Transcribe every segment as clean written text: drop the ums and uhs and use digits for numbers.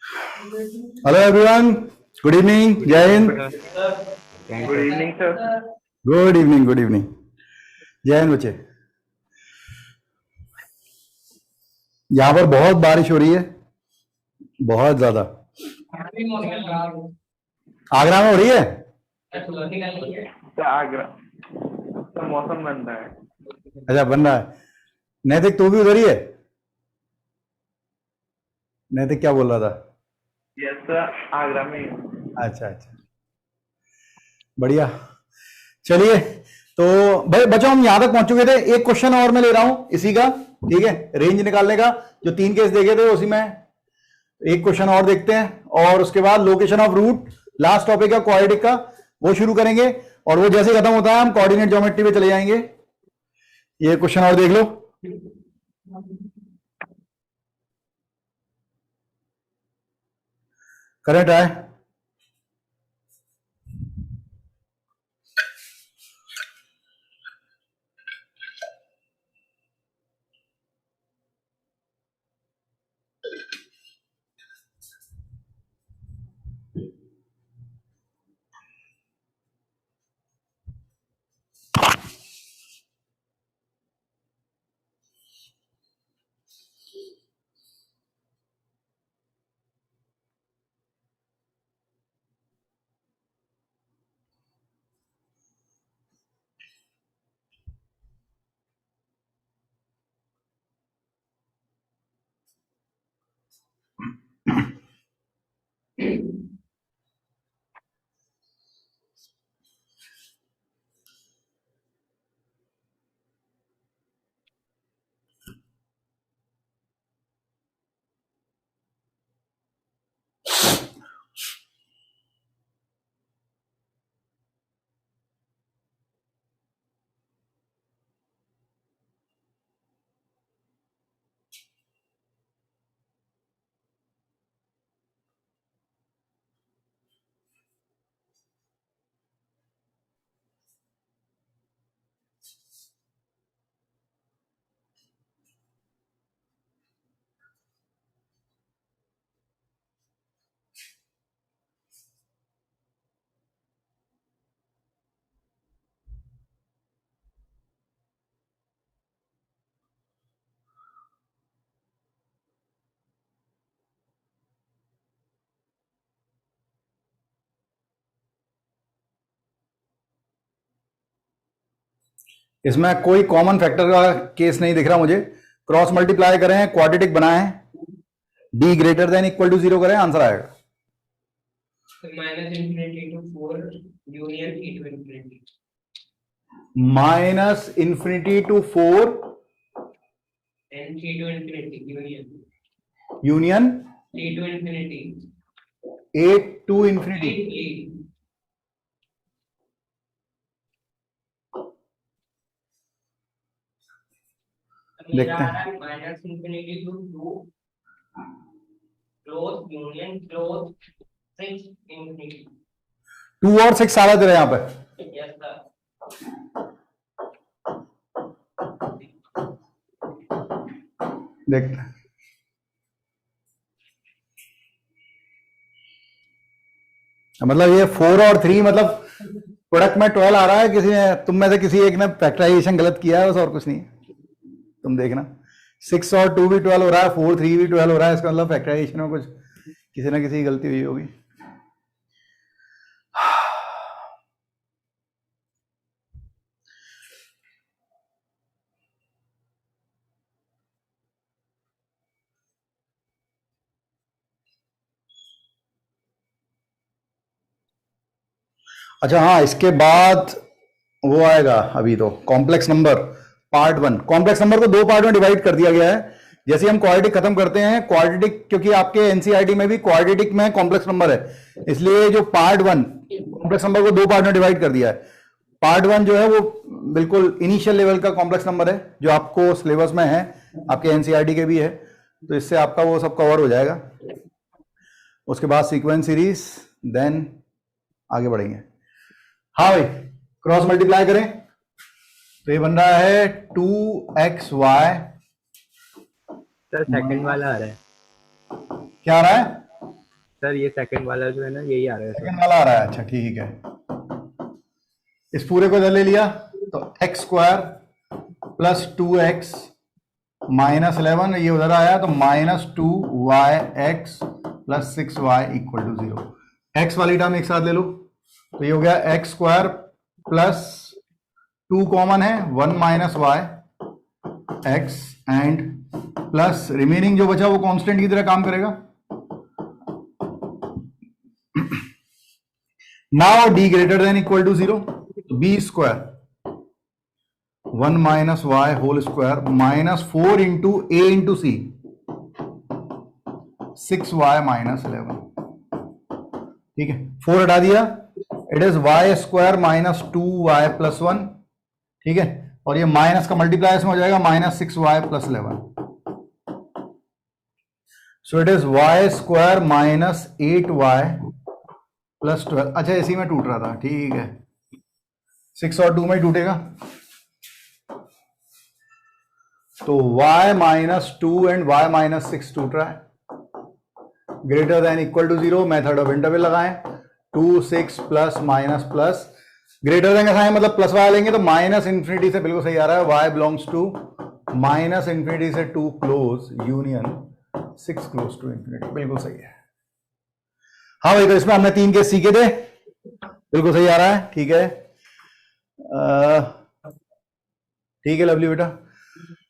Hello everyone, good evening, जय Hind. Good evening sir. Good evening, good evening, जय हिंद बच्चे। यहाँ पर बहुत बारिश हो रही है, बहुत ज्यादा। आगरा में हो रही है। आगरा तो मौसम बन रहा है। अच्छा, बन रहा है। नैतिक तू भी उधर ही है? नैतिक क्या बोल रहा था? यस सर, आगरा में। अच्छा अच्छा, बढ़िया। चलिए, तो भाई बच्चों हम यहां तक पहुंच चुके थे। एक क्वेश्चन और मैं ले रहा हूं इसी का, ठीक है, रेंज निकालने का। जो 3 केस देखे थे उसी में एक क्वेश्चन और देखते हैं, और उसके बाद location of root, last topic है क्वाड्रेटिक का, वो शुरू करेंगे। और वो जैसे खत्म होता है हम कोऑर्डिनेट ज्योमेट्री पे चले जाएंगे। ये क्वेश्चन और देख लो। करेक्ट है। इसमें कोई कॉमन फैक्टर का केस नहीं दिख रहा मुझे। क्रॉस मल्टीप्लाई करें, क्वाड्रेटिक बनाएं, D greater than equal to 0 करें, आंसर आएगा minus infinity to 4 union 8 to infinity. देखते हैं। Minus infinity to 2 close union close 6 infinity. 2 और 6 आ रहा तेरे यहाँ पे। Yes sir. देखते हैं। मतलब ये 4 और 3, मतलब प्रोडक्ट में 12 आ रहा है। किसी ने, तुम में से किसी एक ने फैक्टराइजेशन गलत किया है बस, और कुछ नहीं है। तुम देखना, 6 और 2 भी 12 हो रहा है, 4 3 भी 12 हो रहा है। इसका मतलब फैक्टराइजेशन में कुछ किसी ना किसी की गलती हुई होगी। अच्छा हाँ, इसके बाद वो आएगा। अभी तो complex number part 1। Complex number को 2 पार्ट में डिवाइड कर दिया गया है। जैसे हम क्वाड्रेटिक खत्म करते हैं, क्वाड्रेटिक, क्योंकि आपके एनसीईआरटी में भी क्वाड्रेटिक में कॉम्प्लेक्स नंबर है, इसलिए जो पार्ट 1 कॉम्प्लेक्स नंबर को 2 पार्ट में डिवाइड कर दिया है। पार्ट 1 जो है वो बिल्कुल इनिशियल लेवल का कॉम्प्लेक्स नंबर है, जो आपको सिलेबस में है, आपके एनसीईआरटी के भी है, तो इससे आपका वो सब कवर हो जाएगा। उसके बाद सीक्वेंस सीरीज, देन आगे बढ़ेंगे। हाँ भाई, क्रॉस मल्टीप्लाई करें तो ये बन रहा है 2xy। सर सेकंड वाला आ रहा है। क्या आ रहा है? सर ये सेकंड वाला जो है ना यही आ रहा है सर। सेकंड वाला आ रहा है, अच्छा ठीक है। इस पूरे को इधर ले लिया तो x square plus 2x minus 11, ये उधर आया तो minus 2yx plus 6y equal to 0। X वाली टर्म एक साथ ले लो तो ये हो गया एक्स स्क्वायर प्लस 2 कॉमन है 1 minus y x and plus remaining जो बचा वो कांस्टेंट की तरह काम करेगा। Now D greater than equal to 0, B square 1 minus y whole square minus 4 into A into C 6y minus 11, ठीक है। 4 हटा दिया, it is y square minus 2y plus 1, ठीक है। और ये माइनस का मल्टीप्लाई इसमें हो जाएगा minus 6y plus 11, so it is y square minus 8y plus 12। अच्छा इसी में टूट रहा था, ठीक है। 6 और 2 में टूटेगा तो y minus 2 and y minus 6 टूट रहा है। Greater than equal to 0, method of interval लगाएं। 2 6 plus minus plus, greater than का मतलब प्लस वाई लेंगे तो माइनस इंफिनिटी से बिल्कुल सही आ रहा है। y belongs to minus infinity से 2 close union 6 close to infinity, बिल्कुल सही है। हाँ भाई, तो इसमें हमने 3 केस सीखे थे, बिल्कुल सही आ रहा है, ठीक है। ठीक है लवली बेटा,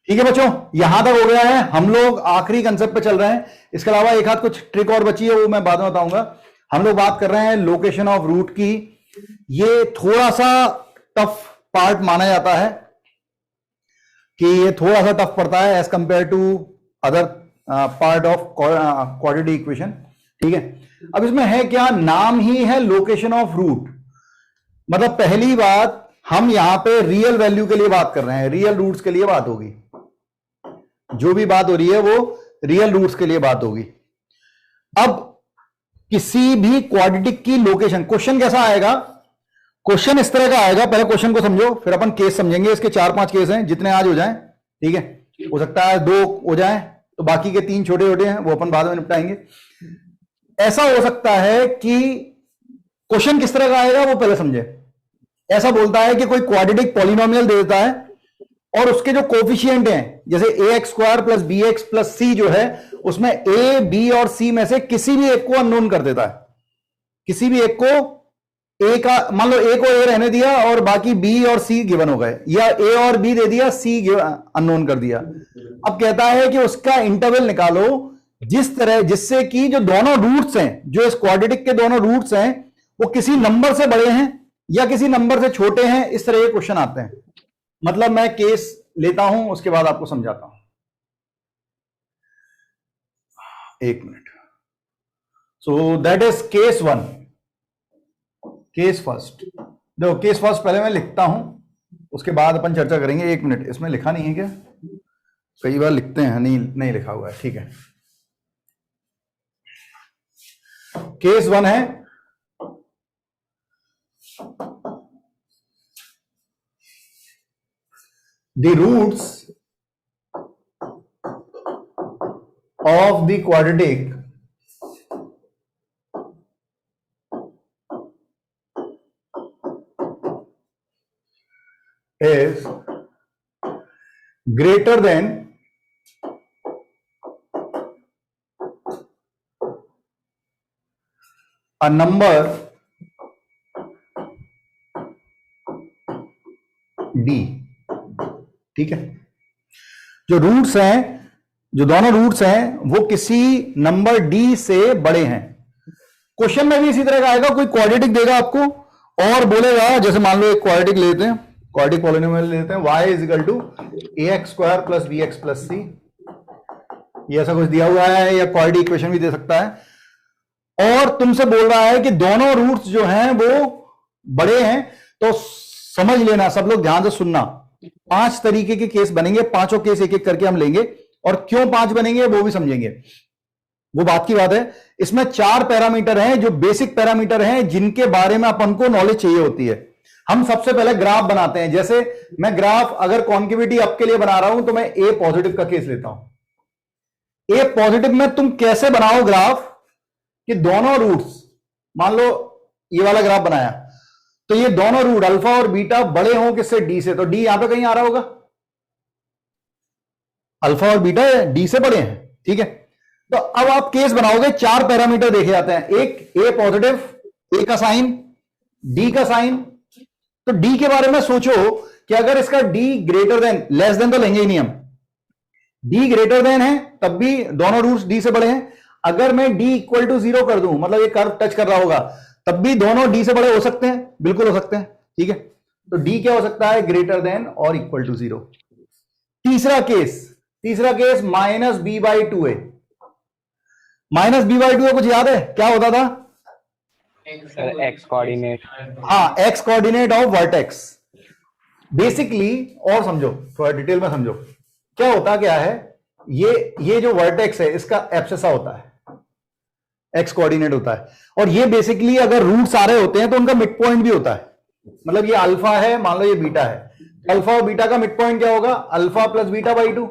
ठीक है बच्चों, यहां तक हो गया है। हम लोग आखिरी कंसेप्ट पे चल रहे हैं। इसके अलावा एक आध कुछ ट्रिक और बची है, वो मैं बाद में बताऊंगा। हम लोग बात कर रहे हैं लोकेशन ऑफ रूट की। ये थोड़ा सा टफ पार्ट माना जाता है कि ये थोड़ा सा टफ पड़ता है as compared to other part of quadratic equation, ठीक है। अब इसमें है क्या, नाम ही है लोकेशन ऑफ रूट। मतलब पहली बात, हम यहां पे रियल वैल्यू के लिए बात कर रहे हैं, रियल रूट्स के लिए बात होगी। जो भी बात हो रही है वो रियल रूट्स के लिए बात होगी। अब किसी भी क्वाड्रेटिक की लोकेशन, क्वेश्चन कैसा आएगा, क्वेश्चन इस तरह का आएगा। पहले क्वेश्चन को समझो, फिर अपन केस समझेंगे। इसके 4-5 केस हैं, जितने आज हो जाएं, ठीक है। हो सकता है 2 हो जाएं, तो बाकी के 3 छोटे छोटे हैं, वो अपन बाद में निपटाएंगे। ऐसा हो सकता है कि क्वेश्चन किस तरह का आएगा वो पहले समझे। ऐसा बोलता है कि कोई क्वाड्रेटिक पॉलिनोमियल दे देता है और उसके जो कोफिशिएंट हैं, जैसे ax square plus bx plus c जो है, उसमें a, b और c में से किसी भी एक को अननोन कर देता है। किसी भी एक को, a का मान लो a को a रहने दिया और बाकी b और c गिवन हो गए, या a और b दे दिया, c अननोन कर दिया। अब कहता है कि उसका इंटरवल निकालो जिस तरह, जिससे कि जो दोनों रूट्स हैं, जो इस क्वाड्रेटिक के दोनों रूट्स हैं, वो किसी नंबर से बड़े हैं या किसी नंबर से छोटे हैं। इस तरह के क्वेश्चन आते हैं। मतलब मैं केस लेता हूं, उसके बाद आपको समझाता हूं। एक minute. So that is case 1, case first. देखो केस फर्स्ट पहले मैं लिखता हूं, उसके बाद अपन चर्चा करेंगे। 1 मिनट, इसमें लिखा नहीं है क्या? कई बार लिखते हैं, नहीं लिखा हुआ है, ठीक है। केस 1 है, the roots of the quadratic is greater than a number d, ठीक है। जो रूट्स हैं, जो दोनों रूट्स हैं, वो किसी नंबर डी से बड़े हैं। क्वेश्चन में भी इसी तरह का आएगा। कोई क्वाड्रेटिक देगा आपको और बोलेगा, जैसे मान लो एक क्वाड्रेटिक लेते हैं, क्वाड्रेटिक पॉलिनोमियल लेते हैं, y is equal to ax square plus bx plus c। ये ऐसा कुछ दिया हुआ है, या क्वाड्रेटिक इक्वेशन भी दे सकता है। और तुमसे बोल रहा है कि दोनों रूट्स जो हैं वो बड़े हैं। तो समझ लेना, सब लोग ध्यान से सुनना, 5 तरीके के केस बनेंगे। 5 केस एक एक करके हम लेंगे, और क्यों 5 बनेंगे वो भी समझेंगे। वो बात की बात है। इसमें 4 पैरामीटर हैं जो बेसिक पैरामीटर हैं, जिनके बारे में अपन को नॉलेज चाहिए होती है। हम सबसे पहले ग्राफ बनाते हैं। जैसे मैं ग्राफ अगर कॉन्केविटी अप के लिए बना रहा हूं तो मैं ए पॉजिटिव का केस लेता हूं। ए पॉजिटिव में तुम कैसे बनाओ ग्राफ, कि दोनों रूट्स, मान लो ये वाला ग्राफ बनाया, तो ये दोनों रूट अल्फा और बीटा बड़े हों किससे, डी से, तो डी यहां पे कहीं आ रहा होगा, अल्फा और बीटा डी से बड़े हैं, ठीक है। तो अब आप केस बनाओगे, 4 पैरामीटर देखे जाते हैं, एक ए पॉजिटिव, ए का साइन, डी का साइन। तो डी के बारे में सोचो कि अगर इसका D greater then, less than तो लेंगे ही नहीं हम, डी ग्रेटर देन है तब भी दोनों रूट्स डी से बड़े हैं। अगर मैं डी इक्वल टू 0 कर दूं, मतलब ये कर्व टच कर रहा होगा, तब भी दोनों डी से बड़े हो सकते हैं, बिल्कुल हो सकते हैं, ठीक है। तो डी क्या हो सकता है, ग्रेटर देन और इक्वल टू 0। तीसरा case minus B by two a, minus B by two a कुछ याद है क्या होता था, सर एक्स कोऑर्डिनेट। हाँ, x coordinate of vertex. Basically और समझो, थोड़ा डिटेल में समझो क्या होता क्या है, ये जो वर्टेक्स है इसका एब्सिसा होता है, एक्स कोऑर्डिनेट होता है, और ये बेसिकली अगर रूट सारे होते हैं तो उनका मिड पॉइंट भी होता है। मतलब ये अल्फा है, मान लो ये बीटा है, अल्फा और बीटा का मिड पॉइंट क्या होगा, alpha plus beta by 2।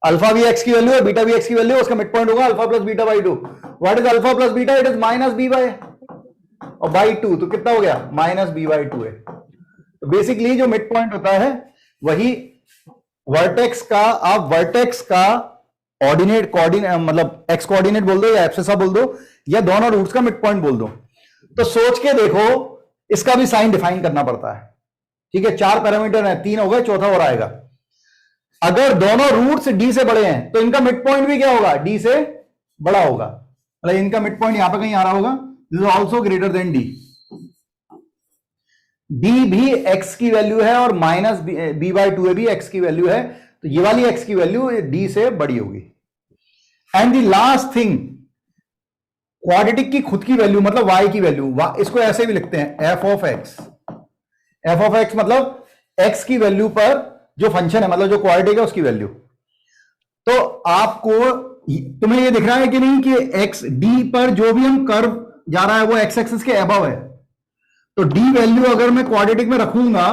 Alpha भी एक्स की वैल्यू है, बीटा भी एक्स की वैल्यू है, उसका मिड पॉइंट होगा alpha plus beta by 2। What is alpha plus beta, it is minus B by, और बाई 2 तो कितना हो गया, माइनस बी बाई 2 है। तो बेसिकली जो मिड पॉइंट होता है वही वर्टेक्स का, आप वर्टेक्स का ऑर्डिनेट कोऑर्डिनेट, मतलब एक्स कोऑर्डिनेट बोल दो या एब्सिसा बोल दो, या दोनों रूट्स का मिड पॉइंट बोल दो। तो सोच के देखो, इसका भी साइन डिफाइन करना पड़ता है, ठीक है। 4 पैरामीटर है, 3 हो गए, चौथा और आएगा। अगर दोनों रूट्स डी से बड़े हैं तो इनका मिड पॉइंट भी क्या होगा, डी से बड़ा होगा, मतलब इनका मिड पॉइंट यहां पर कहीं आ रहा होगा, this is also greater than D. D भी एक्स की वैल्यू है और माइनस बी बाई 2 भी एक्स की वैल्यू है, तो ये वाली एक्स की वैल्यू डी से बड़ी होगी। And the last thing, quadratic की खुद की वैल्यू मतलब y की वैल्यू, इसको ऐसे भी लिखते हैं F of x. F of x मतलब x की वैल्यू पर जो फंक्शन है, मतलब जो क्वाड्रेटिक है उसकी वैल्यू। तो आपको, तुम्हें ये दिख रहा है कि नहीं कि एक्स डी पर जो भी हम कर्व जा रहा है वो एक्स एक्सिस के अबव है, तो डी वैल्यू अगर मैं क्वाड्रेटिक में रखूंगा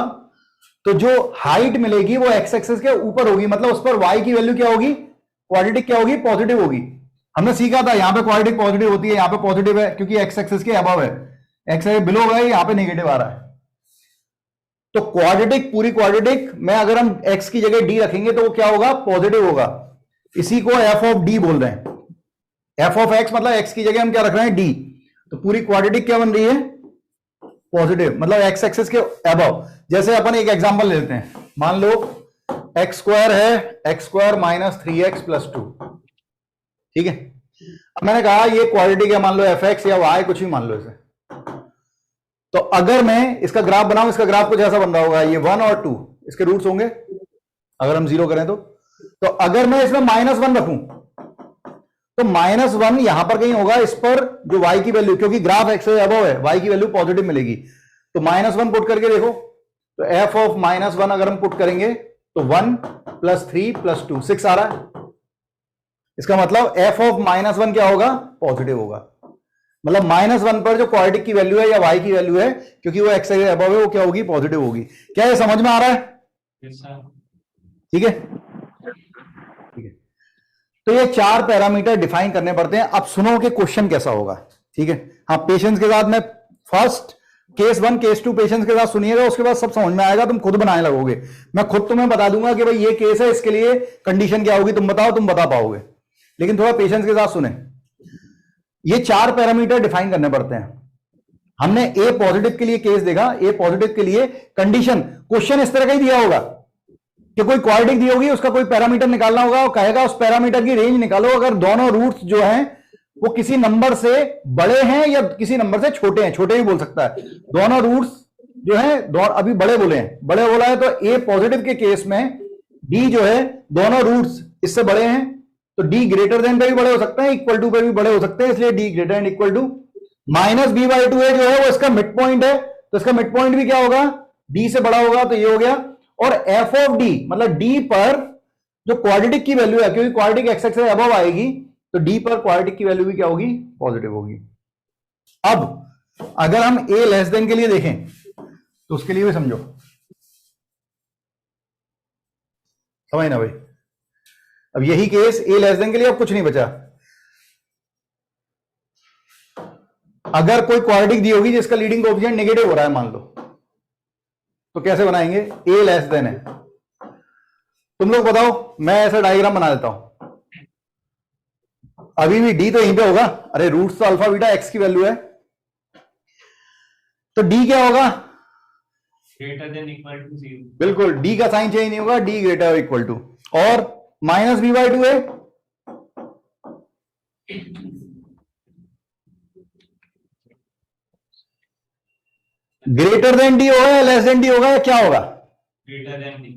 तो जो हाइट मिलेगी वो एक्स एक्सिस के ऊपर होगी, मतलब उस पर y की वैल्यू क्या होगी, क्वाड्रेटिक क्या होगी, पॉजिटिव होगी। हमने सीखा था यहां पे क्वाड्रेटिक पॉजिटिव होती है, यहां पे पॉजिटिव है क्योंकि एक्स एक्सिस के अबव है, एक्स बिलो है, यहां पे नेगेटिव आ रहा है। तो क्वाड्रेटिक, पूरी क्वाड्रेटिक में अगर हम x की जगह d रखेंगे तो वो क्या होगा, पॉजिटिव होगा। इसी को f ऑफ d बोल रहे हैं। f ऑफ x मतलब x की जगह हम क्या रख रहे हैं, d। तो पूरी क्वाड्रेटिक क्या बन रही है, पॉजिटिव, मतलब x एक्सिस के अबव। जैसे अपन एक एग्जांपल लेते हैं, मान लो एक्स स्क्वायर है, x square minus 3x plus 2, ठीक है। अब मैंने कहा ये क्वाड्रेटिक है, मान लो fx या y कुछ भी मान लो इसे। तो अगर मैं इसका ग्राफ बनाऊं, इसका ग्राफ कुछ ऐसा बन रहा होगा, ये 1 और 2 इसके रूट्स होंगे अगर हम 0 करें तो अगर मैं इसमें -1 रखूं तो -1 यहां पर कहीं होगा, इस पर जो y की वैल्यू, क्योंकि ग्राफ x से अबव है, y की वैल्यू पॉजिटिव मिलेगी, तो -1 पुट करके देखो, तो f ऑफ -1 अगर हम पुट करेंगे तो 1 प्लस 3 प्लस 2 6 आ रहा है। इसका मतलब f ऑफ -1 क्या होगा, पॉजिटिव होगा। मतलब -1 पर जो क्वाड्रेटिक की वैल्यू है या y की वैल्यू है, क्योंकि वो x से अबव है, वो क्या होगी, पॉजिटिव होगी। क्या ये समझ में आ रहा है, ठीक है, ठीक है। तो ये 4 पैरामीटर डिफाइन करने पड़ते हैं। अब सुनो कि क्वेश्चन कैसा होगा, ठीक है। हाँ, पेशेंस के साथ, मैं फर्स्ट केस 1 केस 2 पेशेंस के साथ सुनिएगा, उसके बाद सब समझ में आएगा, तुम खुद बनाने लगोगे। मैं खुद तुम्हें बता दूंगा कि भाई ये केस है, इसके लिए कंडीशन क्या होगी, तुम बताओ, तुम बता पाओगे, लेकिन थोड़ा पेशेंस के साथ सुने। ये 4 पैरामीटर डिफाइन करने पड़ते हैं। हमने ए पॉजिटिव के लिए केस देखा, ए पॉजिटिव के लिए कंडीशन, क्वेश्चन इस तरह का ही दिया होगा कि कोई क्वाड्रेटिक दी होगी, उसका कोई पैरामीटर निकालना होगा, और कहेगा उस पैरामीटर की रेंज निकालो अगर दोनों रूट्स जो हैं वो किसी नंबर से बड़े हैं या किसी नंबर से छोटे हैं, छोटे भी बोल सकता है। दोनों रूट्स जो है, अभी बड़े बोले हैं, बड़े बोला है, तो ए पॉजिटिव के केस में डी जो है, दोनों रूट्स इससे बड़े हैं, तो डी ग्रेटर देन पे भी बड़े हो सकते हैं, इक्वल टू पे भी बड़े हो सकते हैं, इसलिए D greater and equal to minus B by 2 जो है वो इसका मिड पॉइंट है, तो इसका मिड पॉइंट भी क्या होगा, डी से बड़ा होगा, तो ये हो गया। और एफ ऑफ डी मतलब डी पर जो क्वाड्रेटिक की वैल्यू है, क्योंकि क्वाड्रेटिक एक्स एक्सिस से अबव आएगी, तो डी पर क्वाड्रेटिक की वैल्यू भी क्या होगी, पॉजिटिव होगी। अब अगर हम ए लेस देन के लिए देखें तो उसके लिए भी समझो, समझ ना भाई। अब यही केस ए लेस देन के लिए, अब कुछ नहीं बचा। अगर कोई क्वाड्रेटिक दी होगी जिसका लीडिंग कोएफिशिएंट नेगेटिव हो रहा है मान लो, तो कैसे बनाएंगे? ए लेस देन है। तुम लोग बताओ, मैं ऐसा डायग्राम बना देता हूं। अभी भी डी तो यहीं पे होगा, अरे रूट्स तो अल्फा बीटा एक्स की वैल्यू है, तो डी क्या होगा? Greater than equal to 0। बिल्कुल, डी का साइन चेंज नहीं होगा, डी ग्रेटर इक्वल टू, और माइनस बी बाई टू है। ग्रेटर देन डी होगा या लेस देन डी होगा या क्या होगा? Greater than D.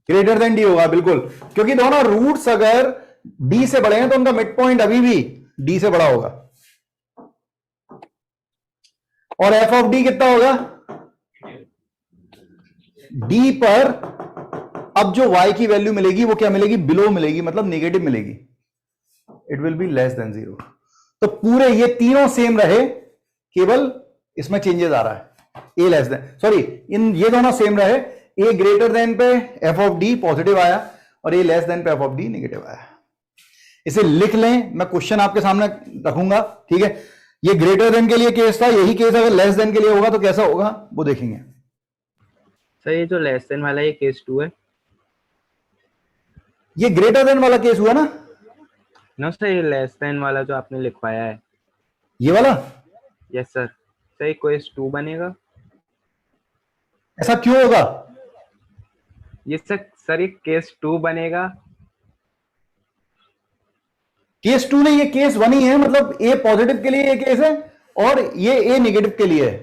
Greater than D होगा, बिल्कुल, क्योंकि दोनों रूट्स अगर डी से बड़े हैं तो उनका मिड पॉइंट अभी भी डी से बड़ा होगा। और एफ ऑफ डी कितना होगा? डी पर अब जो y की वैल्यू मिलेगी वो क्या मिलेगी? बिलो मिलेगी, मतलब नेगेटिव मिलेगी। It will be less than 0। तो पूरे ये तीनों सेम रहे, केवल इसमें चेंजेस आ रहा है। ए लेस देन, सॉरी, इन ये दोनों सेम रहे, ए ग्रेटर देन पे एफ ऑफ डी पॉजिटिव आया और ए लेस देन पे एफ ऑफ डी नेगेटिव आया। इसे लिख लें, मैं क्वेश्चन आपके सामने रखूंगा, ठीक है? ये ग्रेटर देन के लिए केस था, यही केस अगर लेस देन के लिए होगा तो कैसा होगा वो देखेंगे। सर ये जो लेस देन वाला ये केस 2 है। ये ग्रेटर देन वाला केस हुआ ना? नो सर, ये लेस देन वाला जो आपने लिखवाया है। ये वाला? Yes sir. सर ये केस 2 बनेगा। ऐसा क्यों होगा? ये सर ये केस 2 बनेगा। केस 2 नहीं, ये केस 1 ही है, मतलब ए पॉजिटिव के लिए ये केस है और ये ए नेगेटिव के लिए है,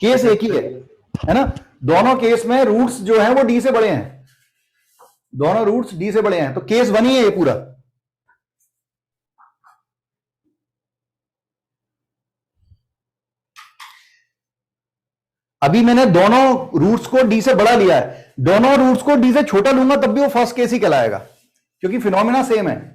केस एक ही है ना? दोनों केस में रूट्स जो है वो डी से बड़े हैं, दोनों रूट्स डी से बड़े हैं, तो केस 1 ही है ये पूरा। अभी मैंने दोनों रूट्स को डी से बड़ा लिया है, दोनों रूट्स को डी से छोटा लूंगा तब भी वो फर्स्ट केस ही कहलाएगा, क्योंकि फिनोमिना सेम है।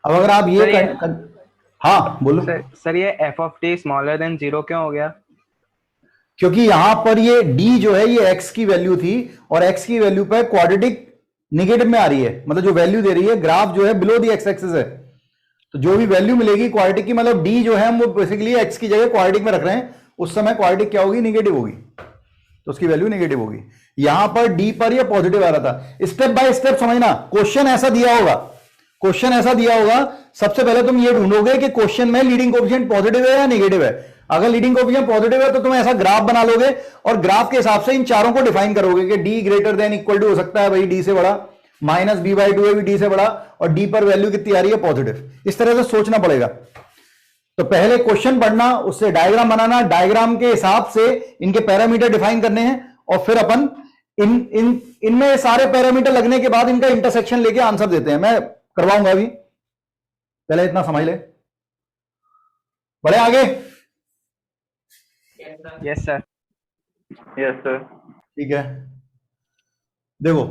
अब अगर आप ये हाँ बोलो। सर ये F of T smaller than 0 क्यों हो गया? क्योंकि यहां पर ये d जो है ये x की वैल्यू थी और x की वैल्यू पर क्वाड्रेटिक निगेटिव में आ रही है, मतलब जो वैल्यू दे रही है ग्राफ जो है बिलो दी एक्स एक्सिस है, तो जो भी वैल्यू मिलेगी क्वाड्रेटिक की, मतलब d जो है हम वो बेसिकली x की जगह क्वाड्रेटिक में रख रहे हैं, उस समय क्वाड्रेटिक क्या होगी? निगेटिव होगी, तो उसकी वैल्यू नेगेटिव होगी। यहां पर d पर ये पॉजिटिव आ रहा था। स्टेप बाय स्टेप समझना, क्वेश्चन ऐसा दिया होगा, क्वेश्चन ऐसा दिया होगा, सबसे पहले तुम ये ढूंढोगे कि क्वेश्चन में लीडिंग कोएफिशिएंट पॉजिटिव है या नेगेटिव है। अगर लीडिंग कोएफिशिएंट पॉजिटिव है तो तुम ऐसा ग्राफ बना लोगे और ग्राफ के हिसाब से इन चारों को डिफाइन करोगे कि D greater than equal to हो सकता है भाई डी से बड़ा, माइनस बी बाई टू है भी डी से बड़ा, और डी पर वैल्यू कितनी आ रही है? पॉजिटिव। इस तरह से सोचना पड़ेगा। तो पहले क्वेश्चन पढ़ना, उससे डायग्राम बनाना, डायग्राम के हिसाब से इनके पैरामीटर डिफाइन करने हैं और फिर अपन इनमें सारे पैरामीटर लगने के बाद इनका इंटरसेक्शन लेके आंसर देते हैं। मैं करवाऊंगा अभी, पहले इतना समझ ले। बढ़े आगे? Yes sir. Yes sir. ठीक है, देखो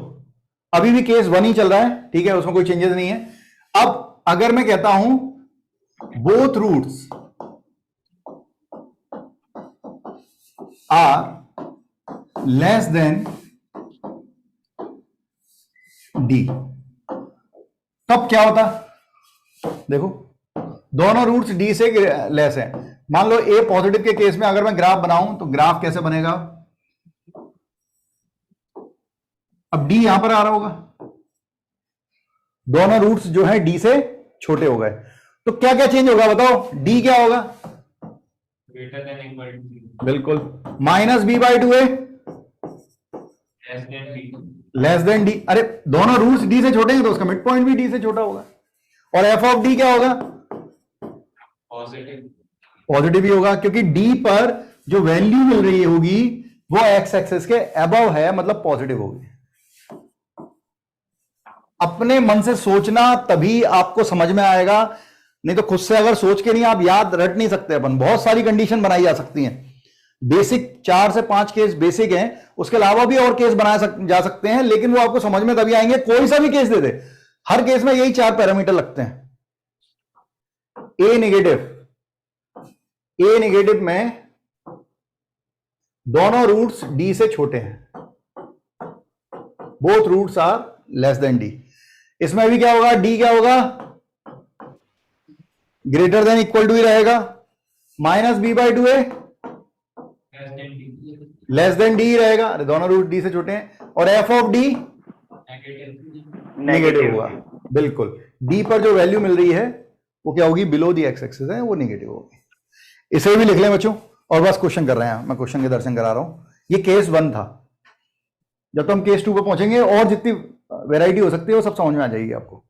अभी भी केस 1 ही चल रहा है, ठीक है, उसमें कोई चेंजेस नहीं है। अब अगर मैं कहता हूं both roots are less than D, तब क्या होता? देखो दोनों रूट्स डी से लेस हैं। मान लो ए पॉजिटिव के केस में अगर मैं ग्राफ बनाऊं तो ग्राफ कैसे बनेगा? अब डी यहां पर आ रहा होगा, दोनों रूट्स जो है डी से छोटे हो गए, तो क्या क्या चेंज होगा बताओ, डी क्या होगा? greater than equal to बिल्कुल, minus B by two A less than b less than D. अरे दोनों रूट्स डी से छोटे हैं तो उसका मिड पॉइंट भी डी से छोटा होगा। और एफ ऑफ डी क्या होगा? positive पॉजिटिव ही होगा, क्योंकि डी पर जो वैल्यू मिल रही होगी वो एक्स एक्सेस के अबव है, मतलब पॉजिटिव होगी। अपने मन से सोचना तभी आपको समझ में आएगा, नहीं तो खुद से अगर सोच के नहीं आप याद रट नहीं सकते। अपन बहुत सारी कंडीशन बनाई जा सकती हैं, बेसिक 4 से 5 केस बेसिक हैं, उसके अलावा भी और केस बनाए जा सकते हैं, लेकिन वो आपको समझ में तभी आएंगे। कोई सा भी केस दे दे, हर केस में यही 4 पैरामीटर लगते हैं। ए नेगेटिव में दोनों रूट्स डी से छोटे हैं, both roots are less than D. इसमें भी क्या होगा, डी क्या होगा? ग्रेटर देन इक्वल टू ही रहेगा, minus B by two A less than b less than D ही रहेगा, अरे दोनों रूट डी से छोटे हैं। और f of D negative negative होगा, बिल्कुल। डी पर जो वैल्यू मिल रही है वो क्या होगी? बिलो दी एक्स एक्सिस है, वो नेगेटिव होगी। इसे भी लिख लें बच्चों, और बस क्वेश्चन कर रहे हैं, मैं क्वेश्चन के दर्शन करा रहा हूं। ये केस 1 था, जब तो हम केस 2 पे पहुंचेंगे और जितनी वेराइटी हो सकती है वो सब समझ में आ जाएगी आपको।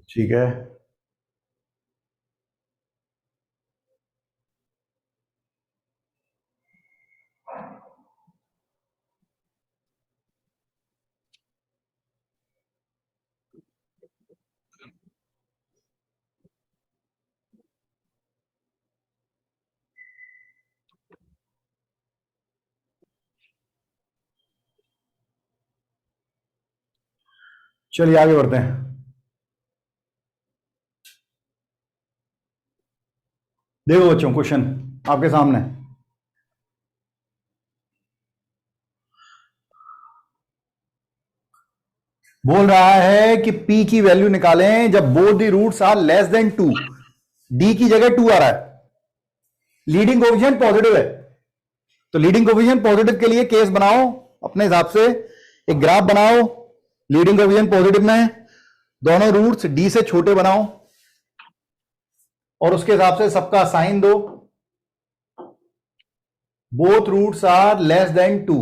ठीक है, चलिए आगे बढ़ते हैं। देखो बच्चों, क्वेश्चन आपके सामने। बोल रहा है कि P की वैल्यू निकालें जब both the roots are less than 2। D की जगह 2 आ रहा है, लीडिंग कोएफिशिएंट पॉजिटिव है, तो लीडिंग कोएफिशिएंट पॉजिटिव के लिए केस बनाओ अपने हिसाब से, एक ग्राफ बनाओ, लीडिंग कोएफिशिएंट पॉजिटिव में दोनों रूट्स D से छोटे बनाओ, और उसके हिसाब से सबका साइन दो। Both roots are less than 2।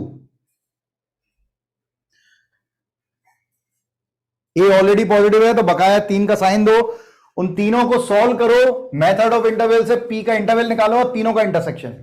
A already positive है तो बकाया 3 का साइन दो, उन तीनों को सॉल्व करो, मेथड ऑफ इंटरवल से P का इंटरवल निकालो और तीनों का इंटरसेक्शन।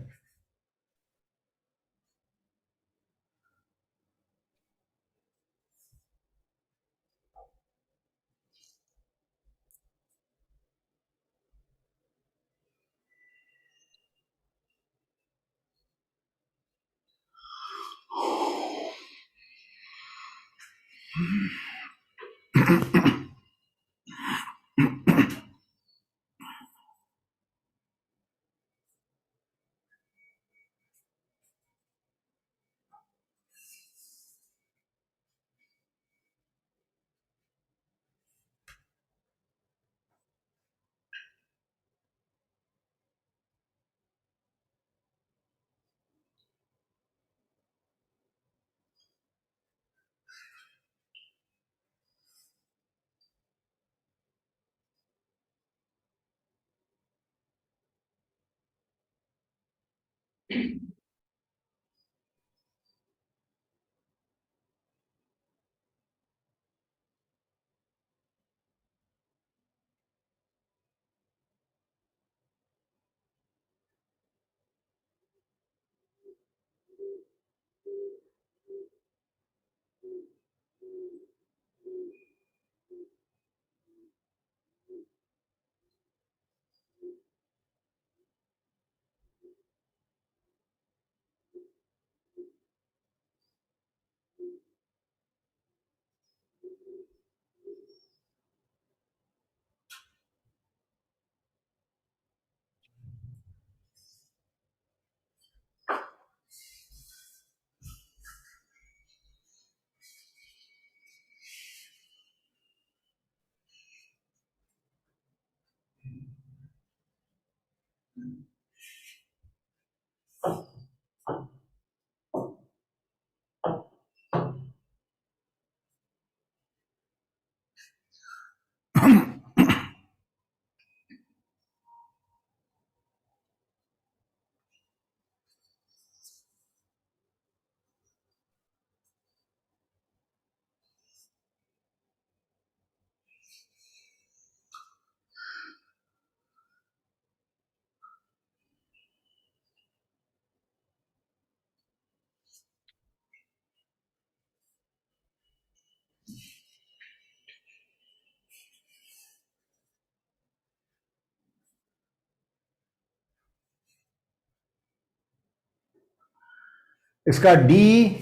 इसका d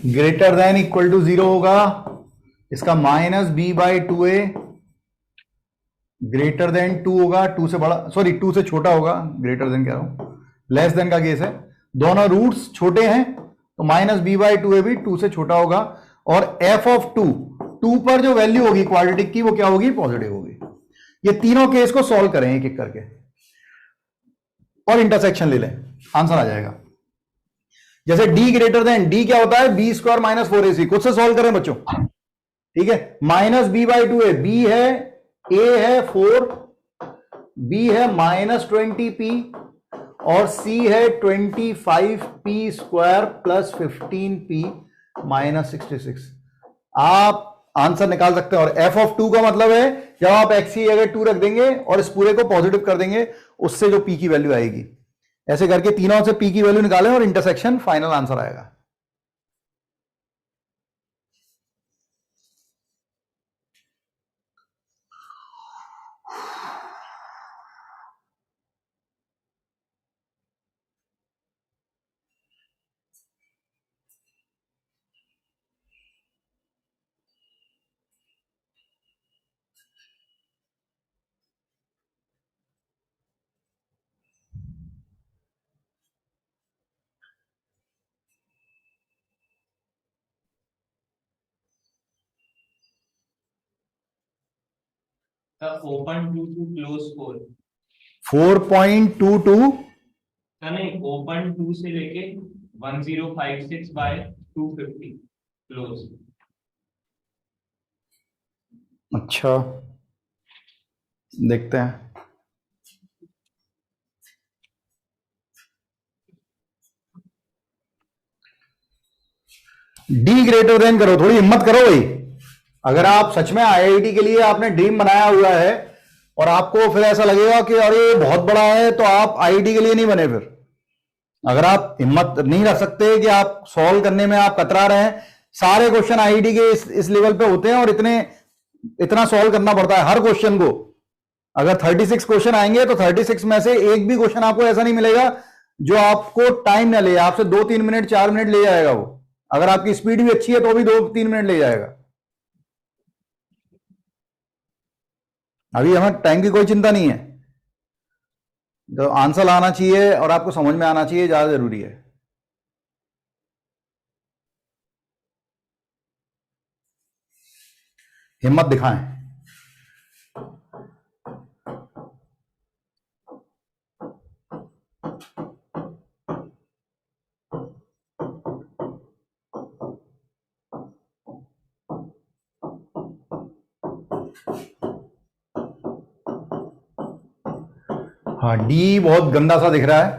greater than equal to 0 होगा, इसका minus b by 2a greater than 2 होगा, 2 से बड़ा, सॉरी 2 से छोटा होगा, ग्रेटर देन कह रहा हूं, लेस देन का केस है, दोनों रूट्स छोटे हैं तो माइनस b बाई 2a भी 2 से छोटा होगा, और f ऑफ 2 पर जो वैल्यू होगी क्वाड्रेटिक की वो क्या होगी, पॉजिटिव होगी। ये तीनों केस को सॉल्व करें एक एक करके और इंटरसेक्शन ले लें, आंसर आ जाएगा। जैसे d ग्रेटर देन, d क्या होता है, बी स्क्वायर माइनस 4ac, खुद से सॉल्व करें बच्चों, ठीक है। Minus b by 2a, b है, a है 4, b है माइनस 20p और c है 25p square plus 15p minus 66। आप आंसर निकाल सकते हैं। और f ऑफ 2 का मतलब है जब आप x की जगह 2 रख देंगे और इस पूरे को पॉजिटिव कर देंगे, उससे जो p की वैल्यू आएगी, ऐसे करके तीनों से p की वैल्यू निकालें और इंटरसेक्शन, फाइनल आंसर आएगा। The open 2 to close 4, 4.22, नहीं ओपन 2 से लेके 1056 बाय 250 क्लोज। अच्छा देखते हैं। डी ग्रेटर देन करो, थोड़ी हिम्मत करो भाई। अगर आप सच में आईआईटी के लिए आपने ड्रीम बनाया हुआ है और आपको फिर ऐसा लगेगा कि अरे बहुत बड़ा है, तो आप आईआईटी के लिए नहीं बने। फिर अगर आप हिम्मत नहीं रख सकते कि आप सॉल्व करने में आप कतरा रहे हैं, सारे क्वेश्चन आईआईटी के इस लेवल पे होते हैं और इतना सॉल्व करना पड़ता है हर क्वेश्चन को। अगर 36 क्वेश्चन आएंगे तो 36 में से एक भी क्वेश्चन आपको ऐसा नहीं मिलेगा जो आपको टाइम ना ले, आपसे 2-3 मिनट 4 मिनट ले जाएगा वो। अगर आपकी स्पीड भी अच्छी है तो भी 2-3 मिनट ले जाएगा। अभी हमें टाइम की कोई चिंता नहीं है, तो आंसर आना चाहिए और आपको समझ में आना चाहिए, ज्यादा जरूरी है। हिम्मत दिखाएं। हाँ डी बहुत गंदा सा दिख रहा है,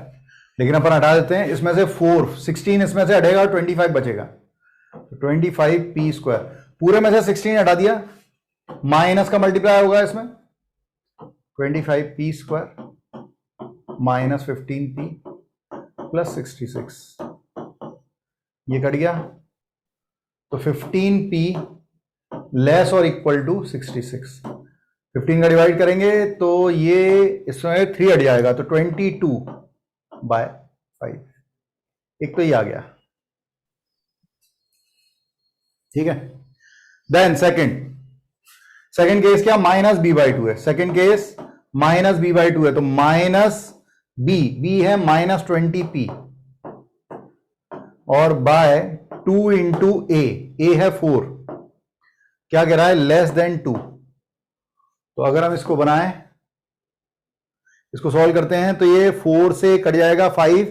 लेकिन अपन हटा देते हैं। इसमें से 16 इसमें से हटेगा और 25 बचेगा, तो 25p स्क्वायर। पूरे में से 16 हटा दिया, माइनस का मल्टीप्लाई होगा इसमें, 25p square minus 15p plus 66, ये कट गया। तो 15p लेस और इक्वल टू 66। 15 का डिवाइड करेंगे तो ये इसमें 3 हट जाएगा, तो 22/5। एक तो ये आ गया, ठीक है। देन सेकंड केस क्या, माइनस b बाई 2 है। Second case minus b by 2 है, तो माइनस b है माइनस 20p और बाय 2 इंटू a है 4, क्या कह रहा है, लेस देन 2। तो अगर हम इसको बनाएं, इसको सॉल्व करते हैं तो ये 4 से कट जाएगा 5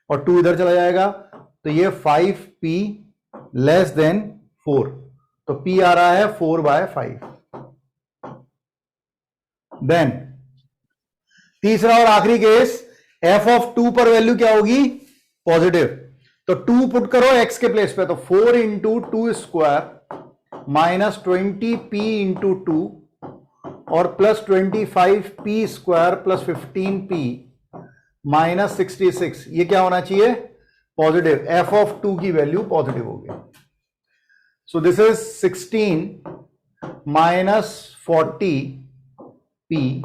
और 2 इधर चला जाएगा, तो ये 5p लेस देन 4, तो p आ रहा है 4/5। देन तीसरा और आखिरी केस, f ऑफ 2 पर वैल्यू क्या होगी? पॉजिटिव, तो 2 पुट करो x के प्लेस पे, तो 4 into 2 square minus 20p into 2 और plus 25p square plus 15p minus 66, ये क्या होना चाहिए? पॉजिटिव। f ऑफ 2 की वैल्यू पॉजिटिव होगी। So this is 16 minus 40p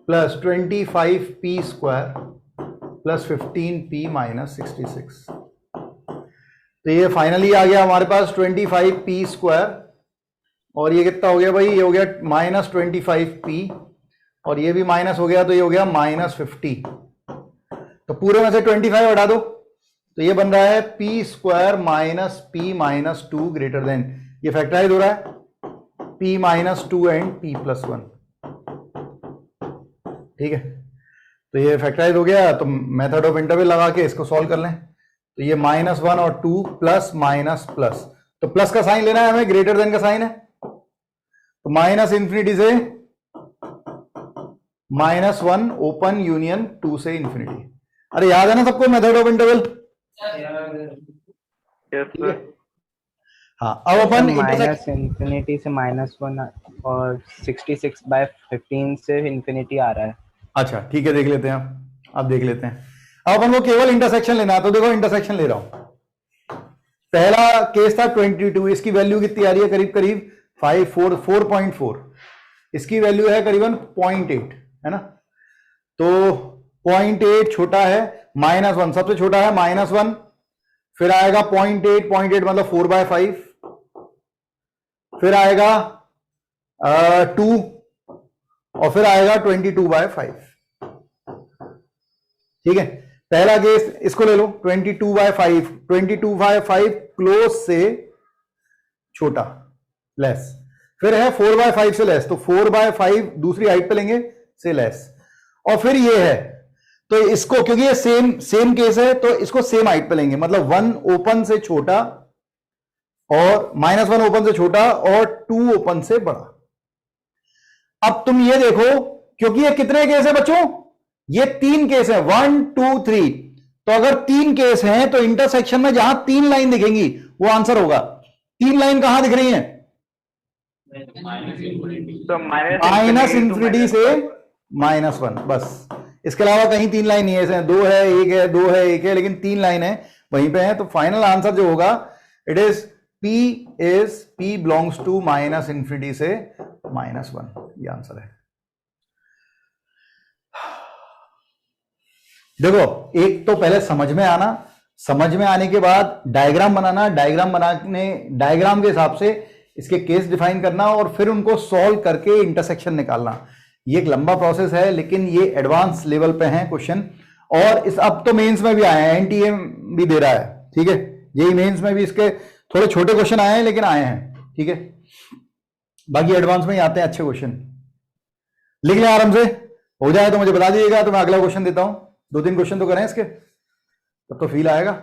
plus 25p square plus 15p minus 66। तो ये फाइनली आ गया हमारे पास 25p स्क्वायर, और ये कितना हो गया भाई? ये हो गया माइनस 25p, और ये भी माइनस हो गया, तो ये हो गया माइनस 50। तो पूरे में से 25 हटा दो, तो ये बन रहा है p square minus p minus 2 greater then, ये फैक्टराइज हो रहा है p minus 2 and p plus 1। ठीक है, तो ये फैक्टराइज हो गया, तो मेथड ऑफ इंटरवल लगा के इसको सॉल्व कर लें, तो ये -1 और 2 प्लस माइनस प्लस, तो प्लस का साइन लेना है हमें, ग्रेटर देन का साइन है, तो माइनस इंफिनिटी से -1 ओपन यूनियन 2 से इंफिनिटी। अरे याद है ना सबको method of interval? Yes, sir. हाँ, अब अपन माइनस इंफिनिटी से -1 और 66/15 से इंफिनिटी आ रहा है। अच्छा ठीक है, देख लेते हैं, अब देख लेते हैं। अब अपन को केवल इंटरसेक्शन लेना है, तो देखो इंटरसेक्शन ले रहा हूं। पहला केस था 22, इसकी वैल्यू कितनी आ रही है? करीब करीब 4.4, इसकी वैल्यू है करीबन 0.8, है ना? तो 0.8 छोटा है, -1 सबसे छोटा है, -1, फिर आएगा 0.8 मतलब 4/5, फिर आएगा 2 और फिर आएगा 22/5। ठीक है, पहला केस इसको ले लो, 22/5, 22/5 क्लोज से छोटा, लेस, फिर है 4/5 से लेस, तो 4/5 दूसरी हाइट पे लेंगे से लेस, और फिर ये है, तो इसको क्योंकि ये सेम केस है, तो इसको सेम हाइट पे लेंगे, मतलब 1 ओपन से छोटा और -1 ओपन से छोटा और 2 ओपन से बड़ा। अब तुम ये देखो, क्योंकि ये कितने केस है बच्चों? ये 3 केस है, 1 2 3, तो अगर 3 केस हैं तो इंटरसेक्शन में जहां 3 लाइन दिखेंगी वो आंसर होगा। 3 लाइन कहां दिख रही हैं? तो माइनस इंफिनिटी से -1, बस, इसके अलावा कहीं 3 लाइन नहीं है, 2 है, 1 है, 2 है, 1 है, लेकिन 3 लाइन है वहीं पे है। तो फाइनल आंसर जो होगा, it is P belongs to minus infinity से -1, ये आंसर है। देखो, एक तो पहले समझ में आना, समझ में आने के बाद डायग्राम बनाना, डायग्राम के हिसाब से इसके केस डिफाइन करना, और फिर उनको सॉल्व करके इंटरसेक्शन निकालना। ये एक लंबा प्रोसेस है, लेकिन ये एडवांस लेवल पे हैं क्वेश्चन, और इस अब तो मेंस में भी आए हैं, एनटीए भी दे रहा है। ठीक है, यही मेंस में भी इसके थोड़े छोटे क्वेश्चन आए हैं, लेकिन आए हैं। ठीक है, बाकी एडवांस में ही आते हैं अच्छे क्वेश्चन। लिख लें आराम से, हो जाए तो मुझे बता दीजिएगा, तो मैं अगला क्वेश्चन देता हूं। 2-3 क्वेश्चन तो करें इसके, तब तो फील आएगा।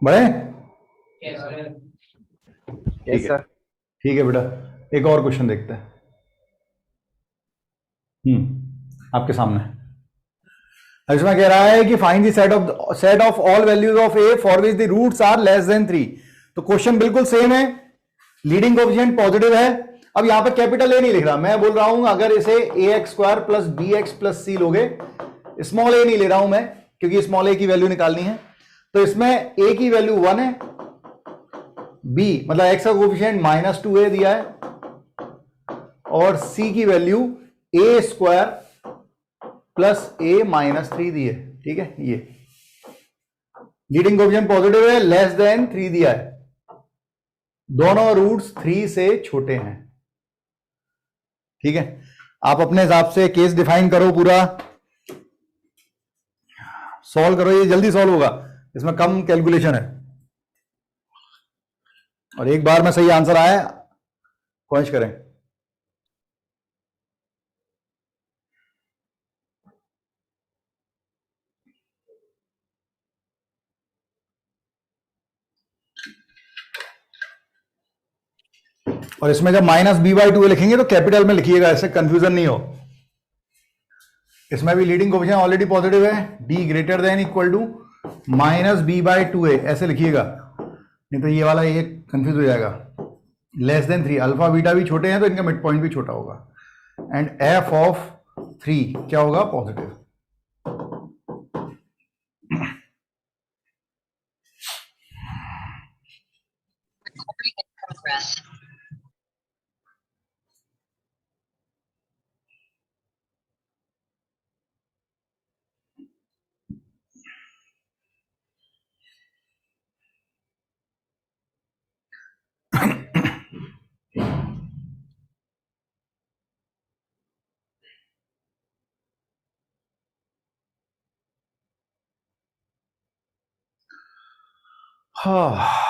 बड़े यस सर। ठीक है बेटा, एक और क्वेश्चन देखते हैं। आपके सामने अब इसमें कह रहा है कि find the set of all values of A for which the roots are less than 3। तो क्वेश्चन बिल्कुल सेम है, लीडिंग कोएफिशिएंट पॉजिटिव है। अब यहां पे कैपिटल ए नहीं लिख रहा, मैं बोल रहा हूं अगर इसे ax² + bx + c लोगे स्मॉल ए नहीं ले रहा हूं मैं क्योंकि स्मॉल ए की वैल्यू निकालनी है। तो इसमें ए की वैल्यू 1 है, बी मतलब एक्स का कोफिशिएंट -2a दिया है, और सी की वैल्यू ए स्क्वायर प्लस ए -3 दी है। ठीक है, ये लीडिंग कोफिशिएंट पॉजिटिव है, लेस देन 3 दिया है, दोनों रूट्स 3 से छोटे हैं। ठीक है, आप अपने हिसाब से केस डिफाइन करो, पूरा सॉल्व करो, ये जल्दी सॉल्व होगा, इसमें कम कैलकुलेशन है। और एक बार में सही आंसर आए कोशिश करें। और इसमें जब -b/2 लिखेंगे तो कैपिटल में लिखिएगा, ऐसे कंफ्यूजन नहीं हो। इसमें भी लीडिंग कोफिशिएंट ऑलरेडी पॉजिटिव है, d greater than equal to -b/2a ऐसे लिखिएगा, नहीं तो ये वाला ये कंफ्यूज हो जाएगा। लेस देन 3, अल्फा बीटा भी छोटे हैं तो इनका मिड पॉइंट भी छोटा होगा, एंड f ऑफ 3 क्या होगा, पॉजिटिव। हाँ,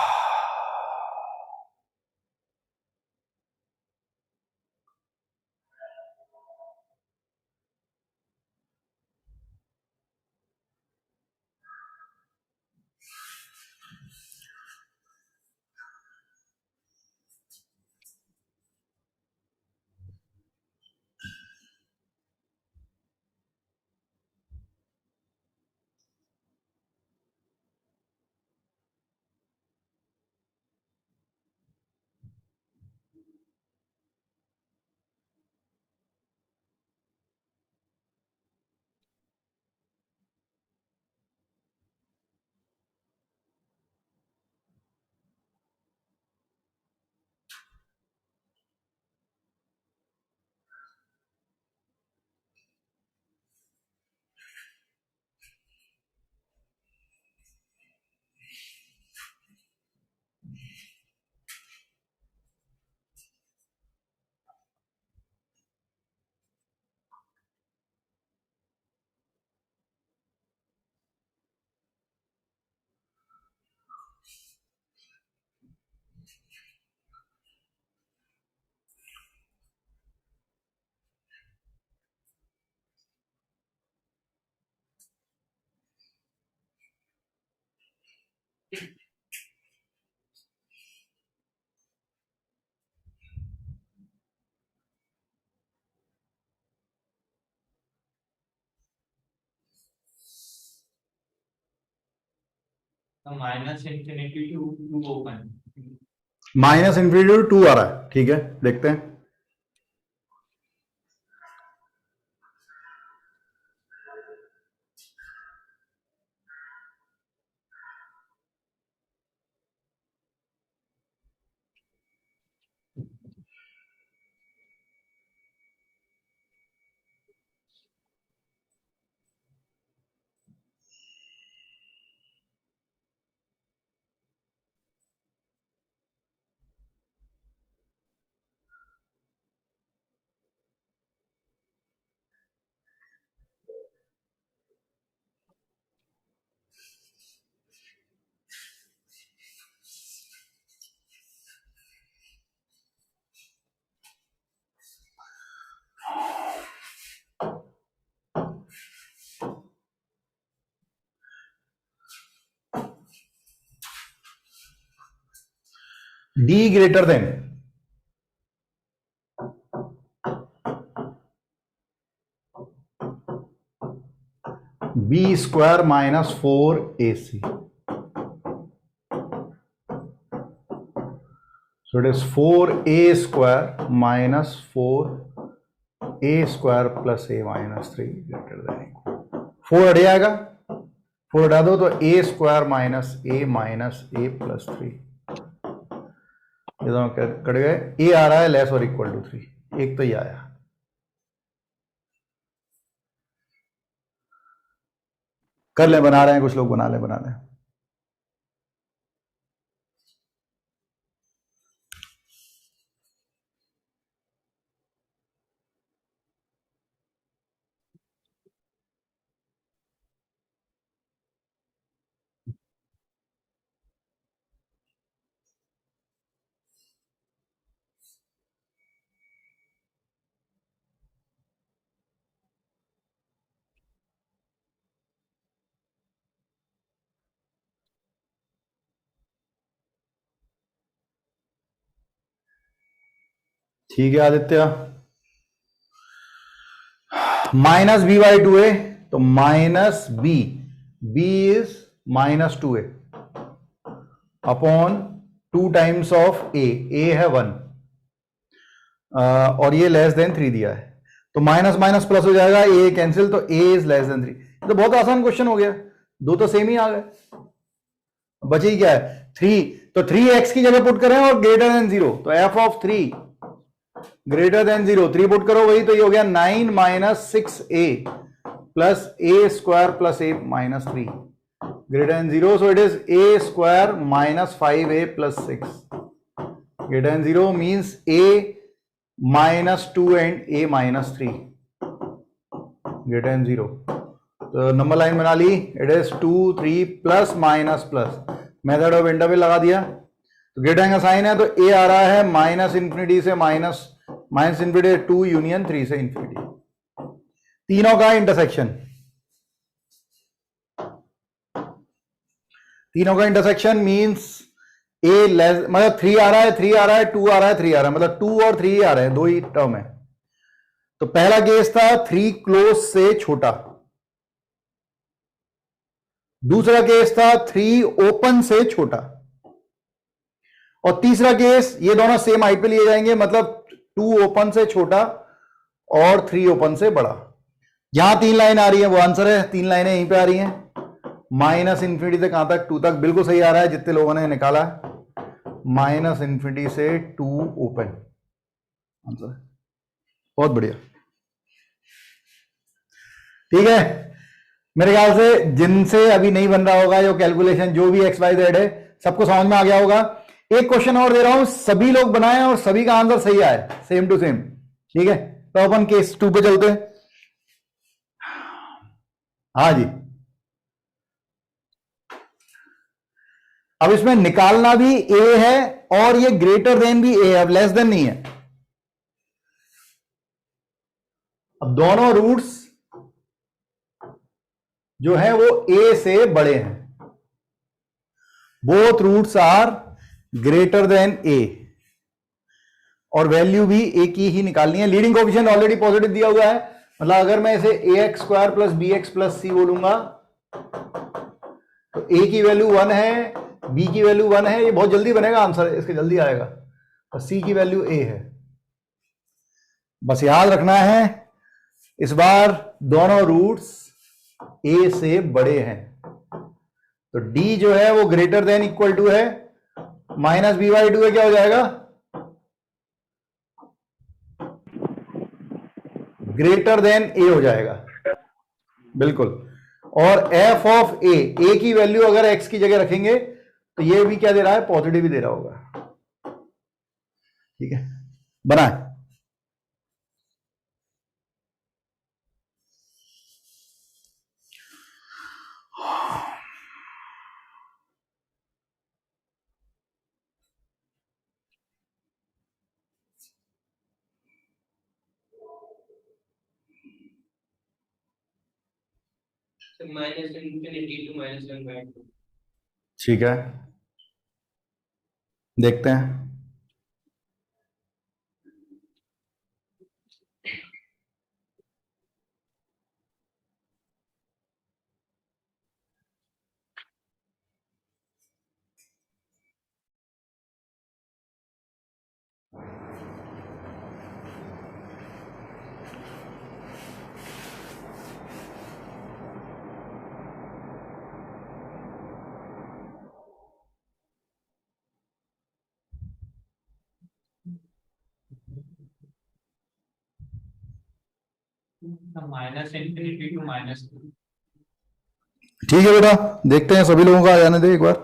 -infinity to open. -∞ 2 आ रहा है, ठीक है देखते हैं। d greater then b square -4ac, so it is 4a square minus 4a square plus a minus 3 greater than equal 4 हट जाएगा, 4 हटा दो तो ए स्क्वायर माइनस ए प्लस 3, ये दोनों कट गए। ए आ रहा है लेस और इक्वल टू 3, एक तो ये आया। कर ले, बना रहे हैं कुछ लोग, बना लें। ठीक है Aditya, minus B by 2a, तो minus b is minus 2a upon 2 times of a है 1, और ये लेस देन 3 दिया है, तो माइनस माइनस प्लस हो जाएगा, ए कैंसिल, तो ए इज लेस देन 3। तो बहुत आसान क्वेश्चन हो गया, दो तो सेम ही आ गए, बची क्या है 3, तो 3x की जगह पुट करें और ग्रेटर देन 0, तो f of 3 greater than 0, 3 put करो वही, तो ये हो गया 9 minus 6a plus a square plus a minus 3 greater than 0, so it is a square minus 5a plus 6 greater than 0 means a minus 2 and a minus 3 greater than 0। तो number line बना ली, it is 2 3 plus minus plus, method of interval लगा दिया, तो greater का sign है, तो a आ रहा है माइनस इंफिनिटी से माइनस इंफिनिटी 2 यूनियन 3 से इंफिनिटी, तीनों का इंटरसेक्शन, मींस ए लेस, मतलब 3 आ रहा है 2 आ रहा है 3 आ रहा है, मतलब 2 और 3 आ रहे हैं, दो ही टर्म है। तो पहला केस था 3 क्लोज से छोटा, दूसरा केस था 3 ओपन से छोटा, और तीसरा केस ये दोनों सेम हाइट पे लिए जाएंगे, मतलब 2 ओपन से छोटा और 3 ओपन से बड़ा। यहां 3 लाइन आ रही है, वो आंसर है, 3 लाइनें यहीं पे आ रही हैं, माइनस इंफिनिटी से कहां तक, 2 तक, बिल्कुल सही आ रहा है जितने लोगों ने निकाला, माइनस इंफिनिटी से 2 ओपन आंसर, बहुत बढ़िया। ठीक है, मेरे ख्याल से जिनसे अभी नहीं बन रहा होगा, जो कैलकुलेशन जो भी एक्स वाई जेड है, सबको समझ में आ गया होगा। एक क्वेश्चन और दे रहा हूं, सभी लोग बनाए और सभी का आंसर सही आए, सेम टू सेम। ठीक है, तो अपन केस 2 पे चलते हैं। हाँ जी, अब इसमें निकालना भी ए है और ये ग्रेटर देन भी ए है, अब लेस देन नहीं है। अब दोनों रूट्स जो है वो ए से बड़े हैं, both roots are greater than a, और वैल्यू भी ए की ही निकालनी है। लीडिंग कोएफिशिएंट ऑलरेडी पॉजिटिव दिया हुआ है, मतलब अगर मैं इसे a x square plus b x plus c बोलूंगा, तो ए की वैल्यू 1 है, बी की वैल्यू 1 है, ये बहुत जल्दी बनेगा आंसर, इसके जल्दी आएगा, और सी की वैल्यू ए है। बस याद रखना है इस बार दोनों रूट्स ए से बड़े हैं, तो डी जो है वो ग्रेटर देन इक्वल टू है माइनस बी बाई 2 है, क्या हो जाएगा, ग्रेटर देन ए हो जाएगा, बिल्कुल। और एफ ऑफ ए की वैल्यू अगर एक्स की जगह रखेंगे तो ये भी क्या दे रहा है, पॉजिटिव ही दे रहा होगा। ठीक है, बनाए। So minus infinity to minus 1 by 2. ठीक है, देखते हैं। Minus infinity to minus two. ठीक है बेटा, देखते हैं सभी लोगों का आ जाने दे एक बार।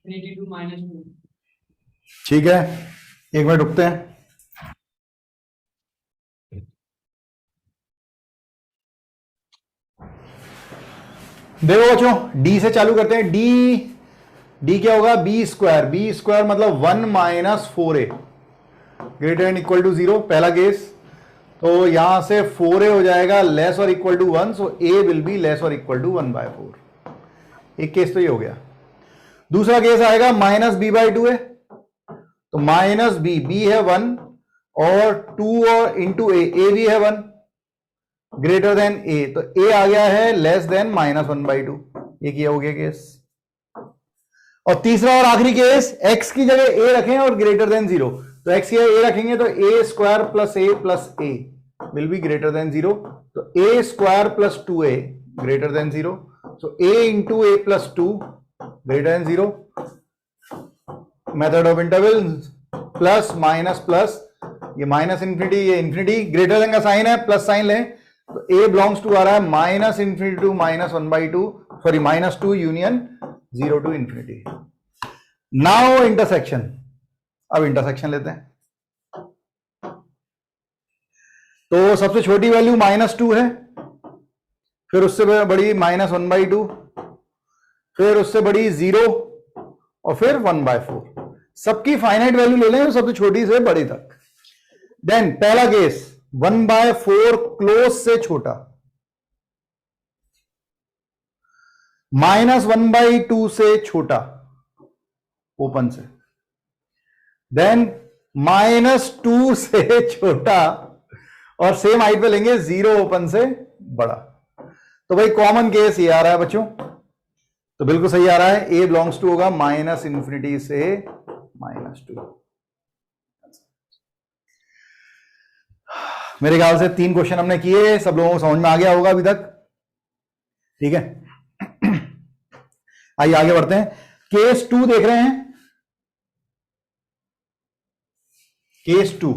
Infinity to minus two. ठीक है, एक मिनट रुकते हैं। देखो बच्चों, डी से चालू करते हैं। डी क्या होगा? बी स्क्वायर मतलब 1 minus 4a greater than equal to 0, पहला केस। तो यहां से 4a हो जाएगा लेस और equal to 1, so a will be less और इक्वल टू 1/4। एक केस तो ये हो गया। दूसरा केस आएगा माइनस b बाई 2a, तो माइनस बी है 1 और 2 और इंटू ए भी है 1 ग्रेटर देन ए, तो ए आ गया है लेस देन -1/2। ये किया हो गया केस। और तीसरा और आखिरी केस, x की जगह a रखें और ग्रेटर देन 0, तो x की जगह a रखेंगे तो a square plus a will be greater than 0, तो a square plus 2a greater than 0, so a into a plus 2 greater than 0। Method of interval plus minus plus, ये minus infinity ये infinity, greater than का sign है plus sign लें तो a belongs to आ रहा है minus infinity to -1/2, sorry -2 union 0 to infinity. Now intersection, अब इंटरसेक्शन लेते हैं। तो सबसे छोटी वैल्यू -2 है, फिर उससे बड़ी -1/2, फिर उससे बड़ी 0 और फिर 1/4। सबकी फाइनाइट वैल्यू ले लें सबसे छोटी से बड़ी तक। देन पहला केस 1/4 क्लोज से छोटा, -1/2 से छोटा ओपन से, देन -2 से छोटा और सेम हाइट पे लेंगे 0 ओपन से बड़ा। तो भाई कॉमन केस ये आ रहा है बच्चों, तो बिल्कुल सही आ रहा है, a बिलोंग्स टू होगा -∞ से -2। मेरे ख्याल से 3 क्वेश्चन हमने किए, सब लोगों को समझ में आ गया होगा अभी तक। ठीक है, आइए आगे बढ़ते हैं। केस 2 देख रहे हैं। केस 2,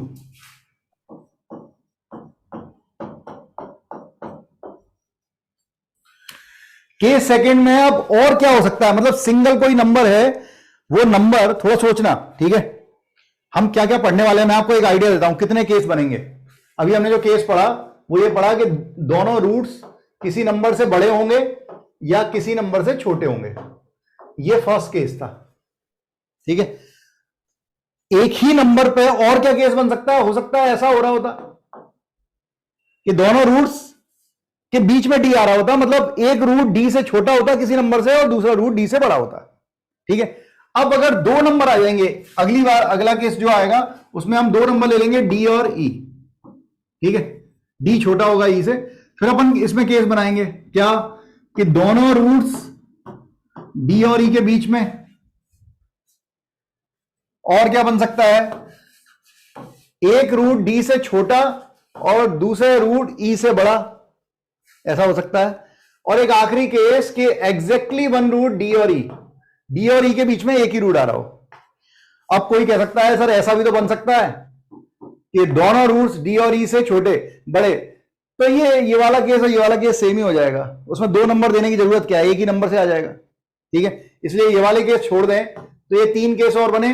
केस सेकंड में अब और क्या हो सकता है, मतलब सिंगल कोई नंबर है, वो नंबर थोड़ा सोचना। ठीक है, हम क्या क्या पढ़ने वाले हैं मैं आपको एक आइडिया देता हूं कितने केस बनेंगे। अभी हमने जो केस पढ़ा वो ये पढ़ा कि दोनों रूट्स किसी नंबर से बड़े होंगे या किसी नंबर से छोटे होंगे। ये फर्स्ट केस था, ठीक है। एक ही नंबर पे और क्या केस बन सकता है? हो सकता है ऐसा हो रहा होता कि दोनों रूट्स के बीच में डी आ रहा होता, मतलब एक रूट डी से छोटा होता किसी नंबर से और दूसरा रूट डी से बड़ा होता, ठीक है। अब अगर दो नंबर आ जाएंगे, अगली बार अगला केस जो आएगा उसमें हम दो नंबर ले लेंगे, डी और ई, ठीक है। डी छोटा होगा ई से, फिर अपन इसमें केस बनाएंगे क्या कि दोनों रूट्स डी और ई के बीच में। और क्या बन सकता है? एक रूट डी से छोटा और दूसरे रूट ई से बड़ा, ऐसा हो सकता है। और एक आखिरी केस कि एग्जैक्टली वन रूट डी और ई के बीच में एक ही रूट आ रहा हो। अब कोई कह सकता है सर ऐसा भी तो बन सकता है कि दोनों रूट्स डी और ई से छोटे बड़े, तो ये वाला केस और ये वाला केस सेम ही हो जाएगा, उसमें दो नंबर देने की जरूरत क्या है, एक ही नंबर से आ जाएगा, ठीक है। इसलिए ये वाले केस छोड़ दें तो ये तीन केस और बने,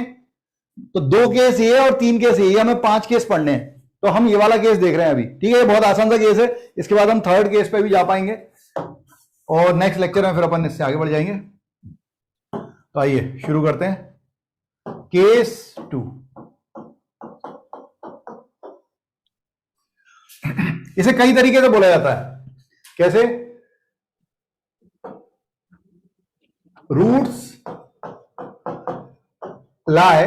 तो दो केस ये और तीन केस ये, हमें पांच केस पढ़ने हैं, तो हम ये वाला केस देख रहे हैं अभी, ठीक है। ये बहुत आसान सा केस है, इसके बाद हम थर्ड केस पे भी जा पाएंगे और नेक्स्ट लेक्चर में फिर अपन इससे आगे बढ़ जाएंगे। तो आइए शुरू करते हैं। केस 2, इसे कई तरीके से बोला जाता है। कैसे? Roots lie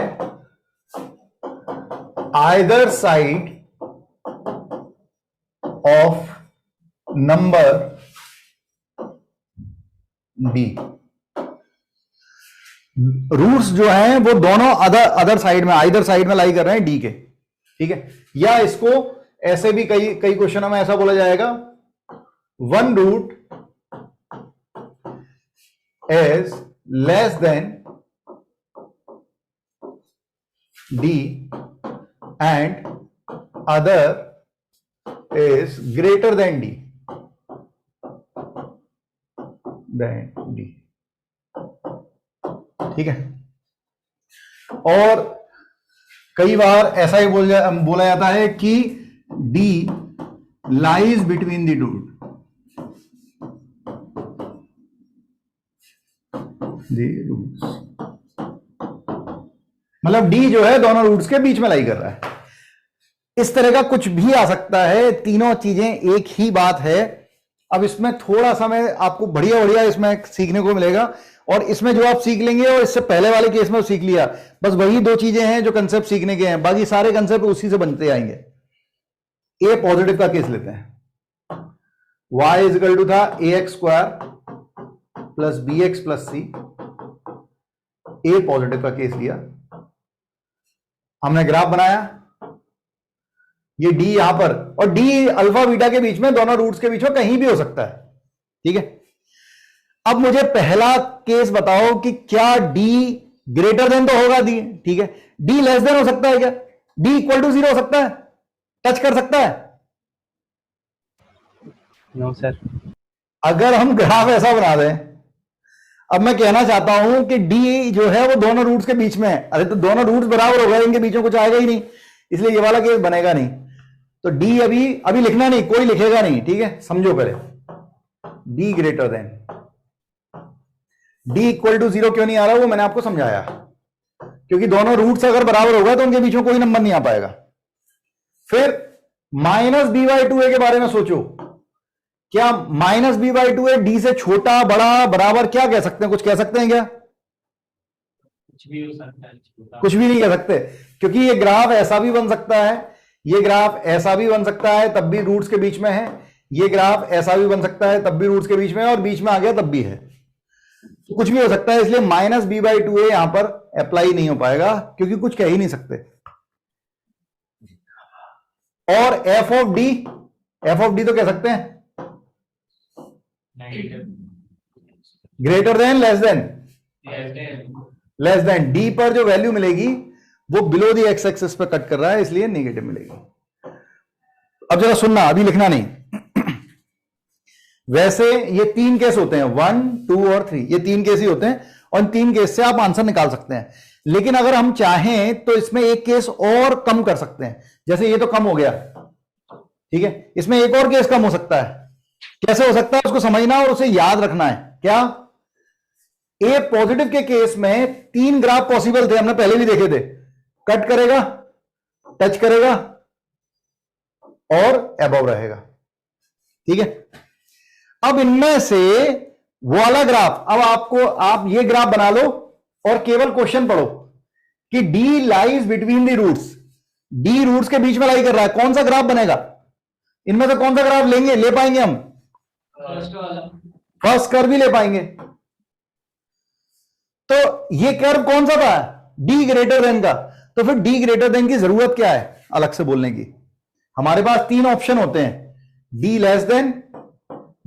either side of number d। Roots जो हैं वो दोनों अदर साइड में, आइदर साइड में लाई कर रहे हैं डी के, ठीक है। या इसको ऐसे भी कई क्वेश्चनों में ऐसा बोला जाएगा, one root is less than d and other is greater than d, ठीक है। और कई बार ऐसा ही बोला जाता है कि d lies between the two, मतलब डी जो है दोनों रूट्स के बीच में लाई कर रहा है। इस तरह का कुछ भी आ सकता है, तीनों चीजें एक ही बात है। अब इसमें थोड़ा सा मैं आपको बढ़िया इसमें सीखने को मिलेगा, और इसमें जो आप सीख लेंगे और इससे पहले वाले केस में सीख लिया, बस वही दो चीजें हैं जो कंसेप्ट सीखने के हैं, बाकी सारे कंसेप्ट उसी से बनते आएंगे। ए पॉजिटिव का केस लेते हैं। y इज इक्वल टू था ax² plus bx plus c। ए पॉजिटिव का केस लिया, हमने ग्राफ बनाया, ये डी यहां पर, और डी अल्फा बीटा के बीच में, दोनों रूट्स के बीच में कहीं भी हो सकता है, ठीक है। अब मुझे पहला केस बताओ कि क्या डी ग्रेटर देन तो होगा डी, ठीक है। डी लेस देन हो सकता है क्या? डी इक्वल टू 0 हो सकता है, टच कर सकता है? No sir. अगर हम ग्राफ ऐसा बना दें, अब मैं कहना चाहता हूं कि डी जो है वो दोनों रूट्स के बीच में है, अरे तो दोनों रूट्स बराबर हो गए, इनके बीच में कुछ आएगा ही नहीं, इसलिए ये वाला केस बनेगा नहीं। तो डी अभी लिखना नहीं, कोई लिखेगा नहीं, ठीक है। समझो पहले, D greater than, D equal to 0 क्यों नहीं आ रहा वो मैंने आपको समझाया, क्योंकि दोनों रूट्स अगर बराबर होगा तो उनके बीच में कोई नंबर नहीं आ पाएगा। फिर माइनस b/2a के बारे में सोचो, क्या माइनस b/2a डी से छोटा, बड़ा, बराबर, क्या कह सकते हैं? कुछ कह सकते हैं क्या? कुछ भी हो सकता है, कुछ भी नहीं कह सकते, क्योंकि ये ग्राफ ऐसा भी बन सकता है, ये ग्राफ ऐसा भी बन सकता है, तब भी रूट्स के बीच में है, ये ग्राफ ऐसा भी बन सकता है, तब भी रूट्स के बीच में है, और बीच में आ गया तब भी है, तो कुछ भी हो सकता है। इसलिए माइनस b/2a यहां पर अप्लाई नहीं हो पाएगा, क्योंकि कुछ कह ही नहीं सकते। और f ऑफ d तो कह सकते हैं greater than, less than. D पर जो वैल्यू मिलेगी वो बिलो दी एक्स एक्सिस पर कट कर रहा है, इसलिए नेगेटिव मिलेगी। अब जरा सुनना, अभी लिखना नहीं। वैसे ये तीन केस होते हैं, 1, 2 और 3, ये तीन केस ही होते हैं, और इन तीन केस से आप आंसर निकाल सकते हैं। लेकिन अगर हम चाहें तो इसमें एक केस और कम कर सकते हैं, जैसे ये तो कम हो गया, ठीक है, इसमें एक और केस कम हो सकता है, कैसे हो सकता है उसको समझना और उसे याद रखना है। क्या ए पॉजिटिव के केस में 3 ग्राफ पॉसिबल थे, हमने पहले भी देखे थे। कट करेगा, टच करेगा और अबव रहेगा। ठीक है, अब इनमें से वो वाला ग्राफ, अब आपको आप ये ग्राफ बना लो और केवल क्वेश्चन पढ़ो कि D lies between the roots. D roots के बीच में लाई कर रहा है, कौन सा ग्राफ बनेगा? इनमें से कौन सा ग्राफ लेंगे, ले पाएंगे हम? फर्स्ट वाला। फर्स्ट कर्व भी ले पाएंगे। तो ये कर्व कौन सा था? डी ग्रेटर देन का। तो फिर डी ग्रेटर देन की जरूरत क्या है अलग से बोलने की? हमारे पास 3 ऑप्शन होते हैं, D less than,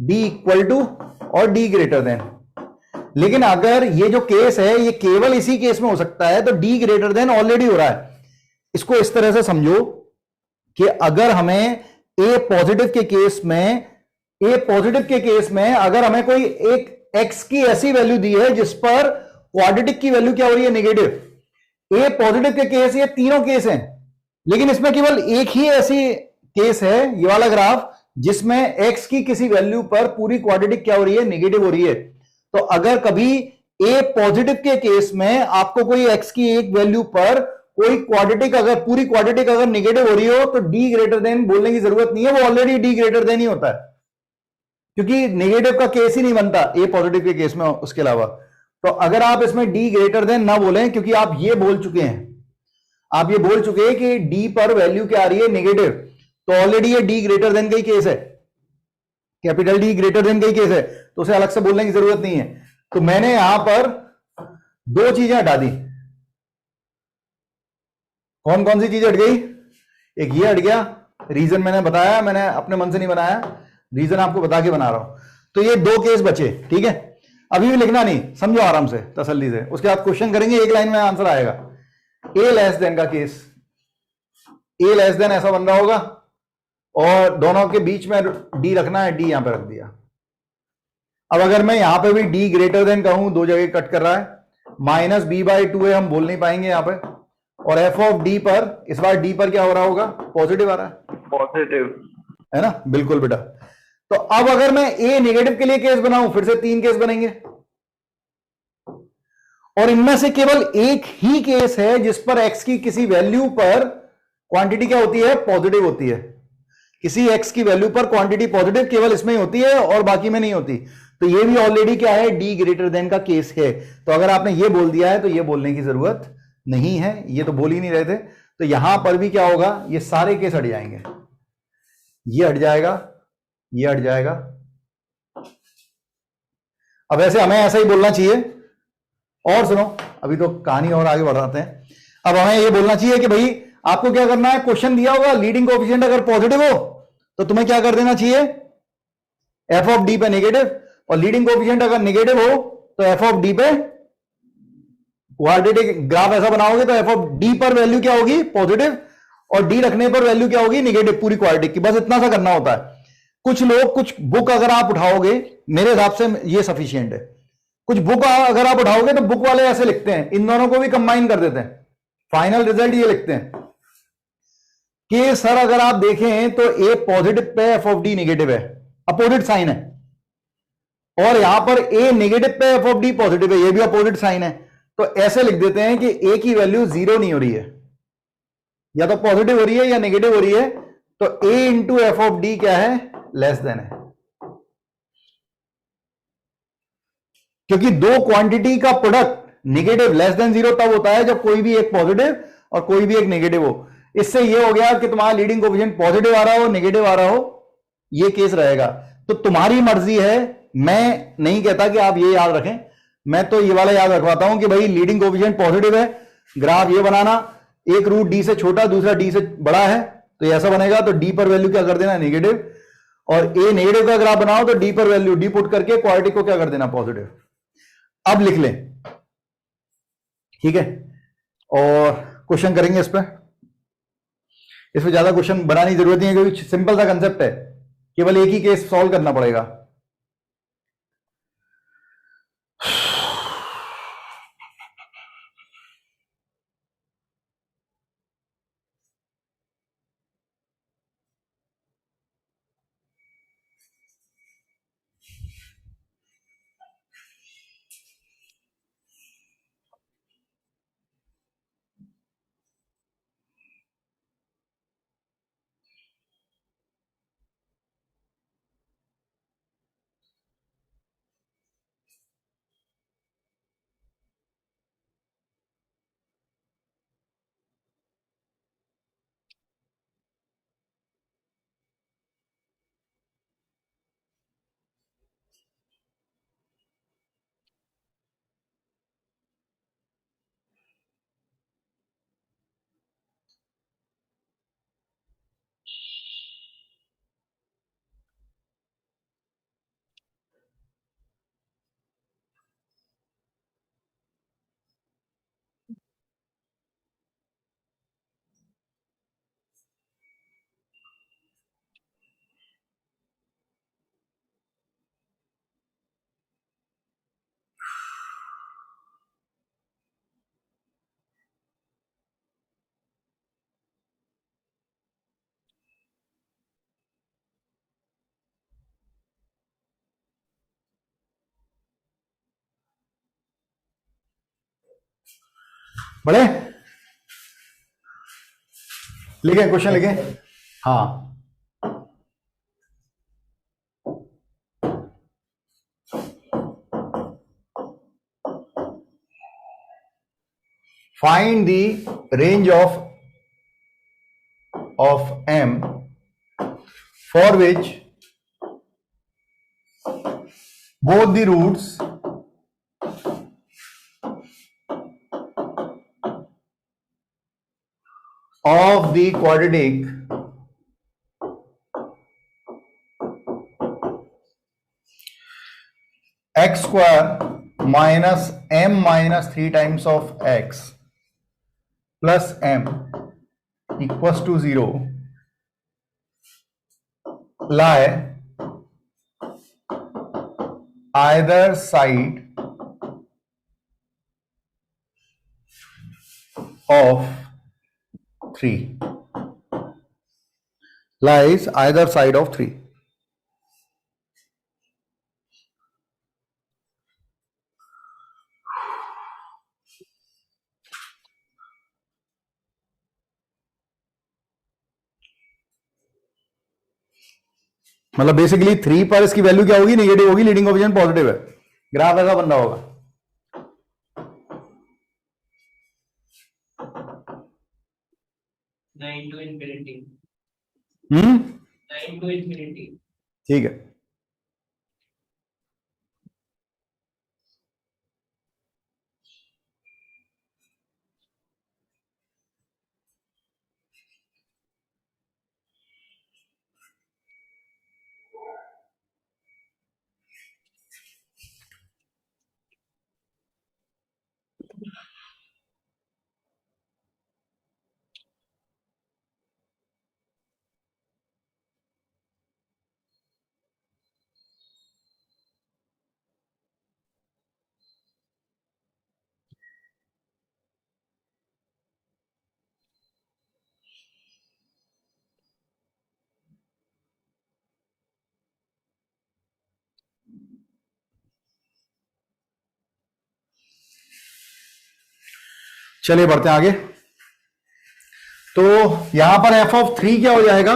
D equal to और डी ग्रेटर देन। लेकिन अगर ये जो केस है ये केवल इसी केस में हो सकता है, तो डी ग्रेटर देन ऑलरेडी हो रहा है। इसको इस तरह से समझो कि अगर हमें ए पॉजिटिव के केस में अगर हमें कोई एक एक्स की ऐसी वैल्यू दी है जिस पर क्वाड्रेटिक की वैल्यू क्या हो रही है, नेगेटिव। ए पॉजिटिव के केस, ये तीनों केस हैं, लेकिन इसमें केवल एक ही ऐसी केस है, ये वाला ग्राफ, जिसमें एक्स की किसी वैल्यू पर पूरी क्वाड्रेटिक क्या हो रही है, नेगेटिव हो रही है। तो अगर कभी ए पॉजिटिव के केस में आपको कोई एक्स की एक वैल्यू पर कोई क्वाड्रेटिक, अगर पूरी क्वाड्रेटिक अगर नेगेटिव हो रही हो, तो डी ग्रेटर देन बोलने की जरूरत नहीं है, वो ऑलरेडी डी ग्रेटर देन ही होता है, क्योंकि नेगेटिव का केस ही नहीं बनता ए पॉजिटिव के केस में उसके अलावा। तो अगर आप इसमें डी ग्रेटर देन ना बोलें, क्योंकि आप ये बोल चुके हैं, आप ये बोल चुके हैं कि डी पर वैल्यू क्या आ रही है, नेगेटिव, तो ऑलरेडी ये डी ग्रेटर देन का ही केस है, कैपिटल डी ग्रेटर देन का ही केस है, तो उसे अलग से बोलने की जरूरत नहीं है। तो मैंने यहां पर 2 चीजें हटा दी। कौन कौन सी चीज हट गई? एक ये हट गया, रीजन मैंने बताया, मैंने अपने मन से नहीं बनाया, रीजन आपको बता के बना रहा हूं। तो ये 2 केस बचे। ठीक है, अभी भी लिखना नहीं, समझो आराम से, तसल्ली से, उसके बाद क्वेश्चन करेंगे, एक लाइन में आंसर आएगा। ए लेस देन का केस, ए लेस देन ऐसा बन रहा होगा और दोनों के बीच में डी रखना है, डी यहां पे रख दिया। अब अगर मैं यहां पे भी डी ग्रेटर देन कहूं, 2 जगह कट कर रहा है, माइनस बी बाई 2 है, हम बोल नहीं पाएंगे यहां पे, और एफ ऑफ डी पर, इस बार डी पर क्या हो रहा होगा, पॉजिटिव आ रहा है, पॉजिटिव है ना? बिल्कुल बेटा। तो अब अगर मैं ए नेगेटिव के लिए केस बनाऊं, फिर से 3 केस बनेंगे, और इनमें से केवल एक ही केस है जिस पर एक्स की किसी वैल्यू पर क्वांटिटी क्या होती है, पॉजिटिव होती है। किसी एक्स की वैल्यू पर क्वांटिटी पॉजिटिव केवल इसमें ही होती है और बाकी में नहीं होती। तो ये भी ऑलरेडी क्या है, डी ग्रेटर देन का केस है। तो अगर आपने ये बोल दिया है तो ये बोलने की जरूरत नहीं है, ये तो बोल ही नहीं रहे थे। तो यहां पर भी क्या होगा, ये सारे केस हट जाएंगे, ये हट जाएगा, ये हट जाएगा। अब ऐसे हमें ऐसा ही बोलना चाहिए। और सुनो, अभी तो कहानी और आगे बढ़ाते हैं। अब हमें ये बोलना चाहिए कि भाई आपको क्या करना है, क्वेश्चन दिया होगा लीडिंग कोएफिशिएंट अगर पॉजिटिव हो तो तुम्हें क्या कर देना चाहिए, एफ ऑफ डी पे नेगेटिव, और लीडिंग कोएफिशिएंट अगर नेगेटिव हो तो एफ ऑफ डी पे क्वाड्रेटिक ग्राफ ऐसा बनाओगे तो एफ ऑफ डी पर वैल्यू क्या होगी, पॉजिटिव, और डी रखने पर वैल्यू क्या होगी, नेगेटिव, पूरी क्वाड्रेटिक की। बस इतना सा करना होता है। कुछ लोग, कुछ बुक अगर आप उठाओगे, मेरे हिसाब से ये सफिशियंट है, कुछ बुक अगर आप उठाओगे तो बुक वाले ऐसे लिखते हैं, इन दोनों को भी कंबाइन कर देते हैं, फाइनल रिजल्ट ये लिखते हैं कि सर अगर आप देखें तो ए positive pay F of D negative है, अपोजिट साइन है, और यहां पर ए नेगेटिव पे एफ ऑफ डी पॉजिटिव है, ये भी अपोजिट साइन है। तो ऐसे लिख देते हैं कि ए की वैल्यू 0 नहीं हो रही है, या तो पॉजिटिव हो रही है या नेगेटिव हो रही है। तो ए इंटू एफ ऑफ डी क्या है, लेस देन है, क्योंकि 2 क्वांटिटी का प्रोडक्ट नेगेटिव लेस देन 0 तब होता है जब कोई भी एक पॉजिटिव और कोई भी एक नेगेटिव हो। इससे ये हो गया कि तुम्हारा लीडिंग कोएफिशिएंट पॉजिटिव आ रहा हो, नेगेटिव आ रहा हो, ये केस रहेगा। तो तुम्हारी मर्जी है, मैं नहीं कहता कि आप ये याद रखें, मैं तो ये वाला याद रखवाता हूं कि भाई लीडिंग कोएफिशिएंट पॉजिटिव है, ग्राफ ये बनाना, एक रूट डी से छोटा दूसरा डी से बड़ा है, तो ऐसा बनेगा। तो डी पर वैल्यू क्या कर देना, नेगेटिव, और ए नेगेटिव का ग्राफ बनाओ तो डी पर वैल्यू डी पुट करके क्वाड्रेटिक को क्या कर देना, पॉजिटिव। अब लिख लें, ठीक है, और क्वेश्चन करेंगे इस पर। इसमें ज्यादा क्वेश्चन बनाने की जरूरत नहीं है क्योंकि सिंपल सा कंसेप्ट है, केवल एक ही केस सॉल्व करना पड़ेगा। बड़े लिखे क्वेश्चन लिखे। हाँ find the range of m for which both the roots of the quadratic x square minus m minus 3 times of x plus m equals to 0 lie either side of 3 lies either side of 3। मतलब basically 3 पर इसकी value क्या होगी, negative होगी, leading coefficient positive है, graph ऐसा बन रहा होगा। 9 to infinity. 9 to infinity. ठीक है। चलिए बढ़ते हैं आगे। तो यहां पर एफ ऑफ 3 क्या हो जाएगा,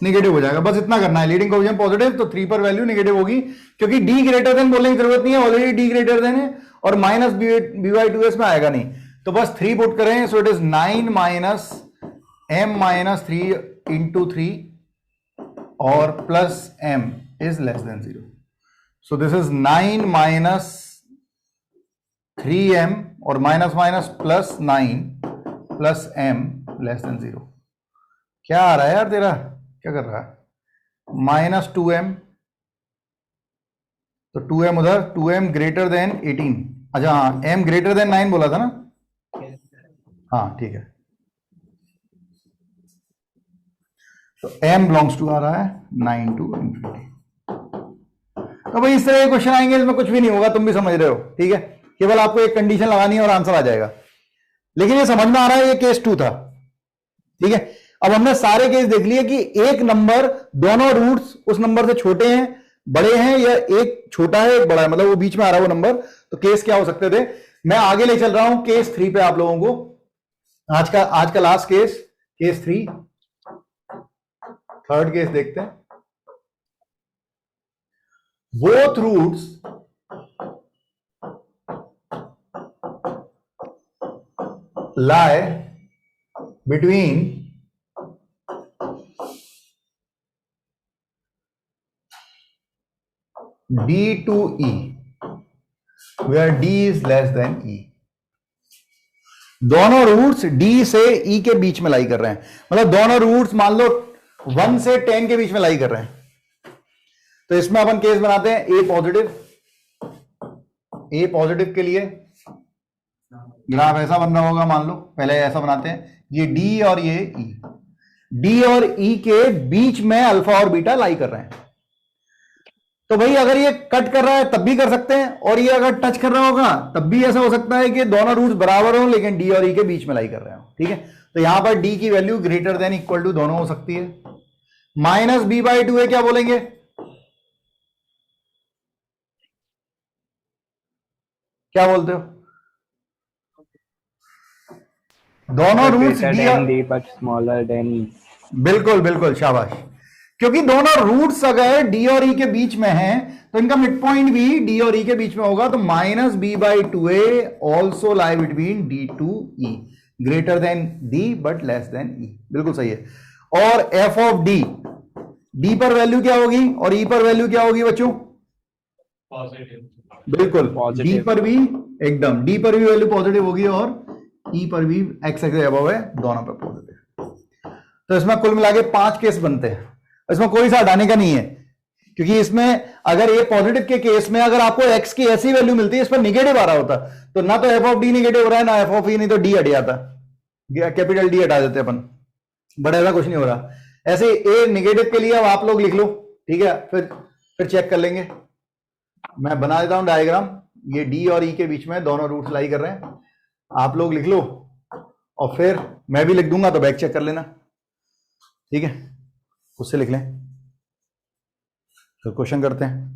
नेगेटिव हो जाएगा। बस इतना करना है, लीडिंग कोएफिशिएंट पॉजिटिव तो 3 पर वैल्यू नेगेटिव होगी, क्योंकि डी ग्रेटर देन बोलने की जरूरत नहीं है, ऑलरेडी डी ग्रेटर देन है और माइनस by2s में आएगा नहीं, तो बस 3 पुट करें। सो it is 9 minus m minus 3 into 3 और plus m is less than 0। So this is 9 minus 3m और minus minus plus 9 plus m less than 0। क्या आ रहा है यार तेरा, क्या कर रहा है, -2m, तो 2m उधर, 2m ग्रेटर देन 18। अच्छा हाँ, m ग्रेटर देन 9 बोला था ना, हाँ ठीक है। तो m बिलोंग्स टू आ रहा है 9 टू इंफिनिटी। तो भाई इस तरह के क्वेश्चन आएंगे, इसमें कुछ भी नहीं होगा, तुम भी समझ रहे हो, ठीक है। केवल आपको एक कंडीशन लगानी है और आंसर आ जाएगा। लेकिन ये समझ में आ रहा है, ये केस 2 था, ठीक है। अब हमने सारे केस देख लिए कि एक नंबर, दोनों रूट्स उस नंबर से छोटे हैं, बड़े हैं, या एक छोटा है एक बड़ा है, मतलब वो बीच में आ रहा है वो नंबर। तो केस क्या हो सकते थे, मैं आगे ले चल रहा हूं केस 3 पे आप लोगों को। आज का last case, case 3, third case देखते हैं। Both roots lie between D to E, where D is less than E। दोनों रूट्स D से E के बीच में लाई कर रहे हैं, मतलब दोनों रूट्स मान लो 1 से 10 के बीच में लाई कर रहे हैं। तो इसमें अपन केस बनाते हैं A पॉजिटिव के लिए ग्राफ ऐसा बन रहा होगा, मान लो पहले ऐसा बनाते हैं, ये D और ये E, D और E के बीच में अल्फा और बीटा लाई कर रहे हैं। तो भाई अगर ये कट कर रहा है तब भी कर सकते हैं, और ये अगर टच कर रहा होगा तब भी ऐसा हो सकता है कि दोनों रूट्स बराबर हो लेकिन D और E के बीच में लाई कर रहे हो, ठीक है। तो यहां पर D की वैल्यू ग्रेटर देन इक्वल टू दोनों हो सकती है। -b/2 है, क्या बोलेंगे, क्या बोलते हो, दोनों But roots greater D, than D but smaller than E. बिल्कुल बिल्कुल शाबाश, क्योंकि दोनों रूट्स अगर डी और ई के बीच में हैं तो इनका मिड पॉइंट भी डी और ई के बीच में होगा, तो minus B by two a also lie between d to e, greater than d but less than e, बिल्कुल सही है। और एफ ऑफ डी, डी पर वैल्यू क्या होगी और ई पर वैल्यू क्या होगी बच्चों? Positive. बिल्कुल, डी Positive. पर भी एकदम, डी पर भी वैल्यू पॉजिटिव होगी और ई पर भी, एक्स एक्सिस अबव है, दोनों पर पॉजिटिव। तो इसमें कुल मिला के 5 केस बनते हैं, इसमें कोई सा हटाने का नहीं है, क्योंकि इसमें अगर ये पॉजिटिव के केस में अगर आपको एक्स की ऐसी वैल्यू मिलती है, इस पर निगेटिव आ रहा होता, तो ना तो एफ ऑफ डी निगेटिव हो रहा है ना एफ ऑफ ई, नहीं तो डी हट जाता, कैपिटल डी हटा देते अपन, बट ऐसा कुछ नहीं हो रहा। ऐसे ए निगेटिव के लिए अब आप लोग लिख लो, ठीक है, फिर चेक कर लेंगे। मैं बना देता हूं डायग्राम, ये डी और ई के बीच में दोनों रूट्स लाई कर रहे हैं, आप लोग लिख लो और फिर मैं भी लिख दूंगा, तो बैक चेक कर लेना, ठीक है, उससे लिख लें, तो क्वेश्चन करते हैं।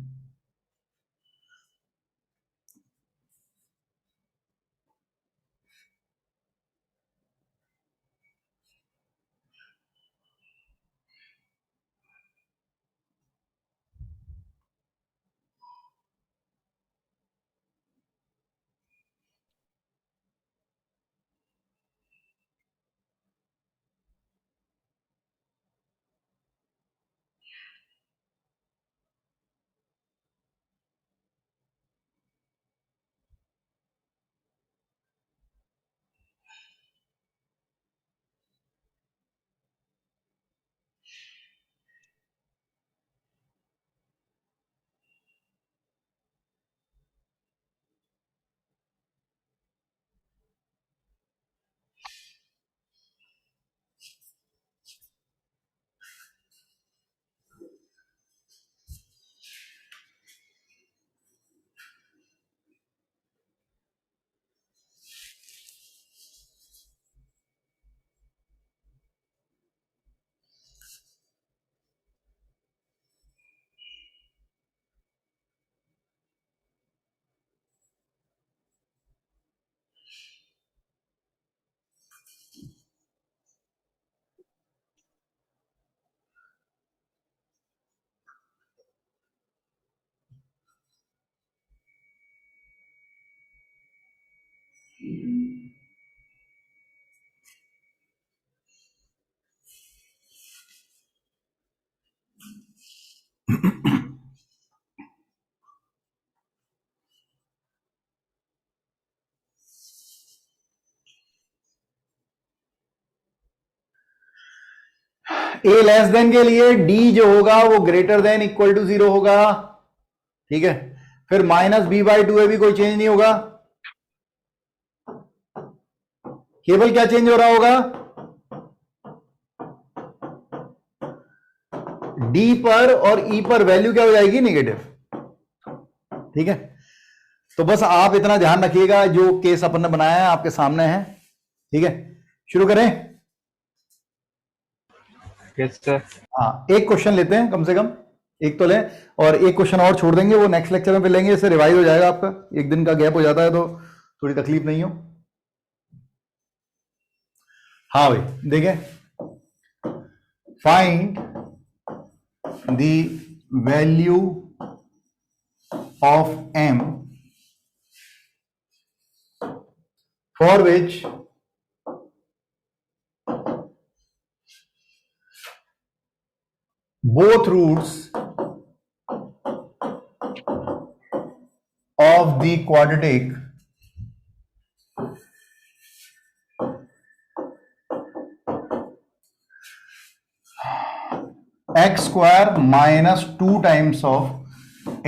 ए लेस देन के लिए डी जो होगा वो ग्रेटर देन इक्वल टू 0 होगा, ठीक है, फिर माइनस बी बाई टू ए भी कोई चेंज नहीं होगा, केवल क्या चेंज हो रहा होगा, डी पर और ई पर वैल्यू क्या हो जाएगी, नेगेटिव, ठीक है। तो बस आप इतना ध्यान रखिएगा, जो केस अपन ने बनाया है आपके सामने है, ठीक है, शुरू करें। Yes, sir. हाँ, एक क्वेश्चन लेते हैं, कम से कम एक तो लें, और एक क्वेश्चन और छोड़ देंगे, वो नेक्स्ट लेक्चर में फिर लेंगे, इससे रिवाइज हो जाएगा आपका, एक दिन का गैप हो जाता है तो थोड़ी तकलीफ नहीं हो। हाँ भाई देखें, find the value of M for which both roots of the quadratic x square minus 2 times of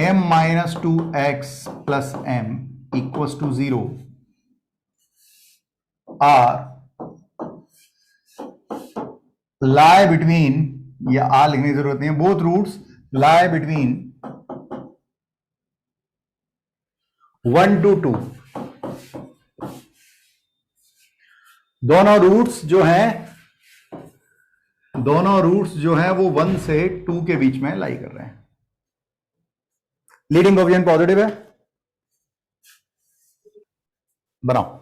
m minus 2x plus m equals to 0 are lie between, या आ लिखने की जरूरत नहीं है, both roots lie between 1 to 2, दोनों roots जो हैं वो 1 से 2 के बीच में लाई कर रहे हैं। लीडिंग कोएफिशिएंट पॉजिटिव है, बनाओ।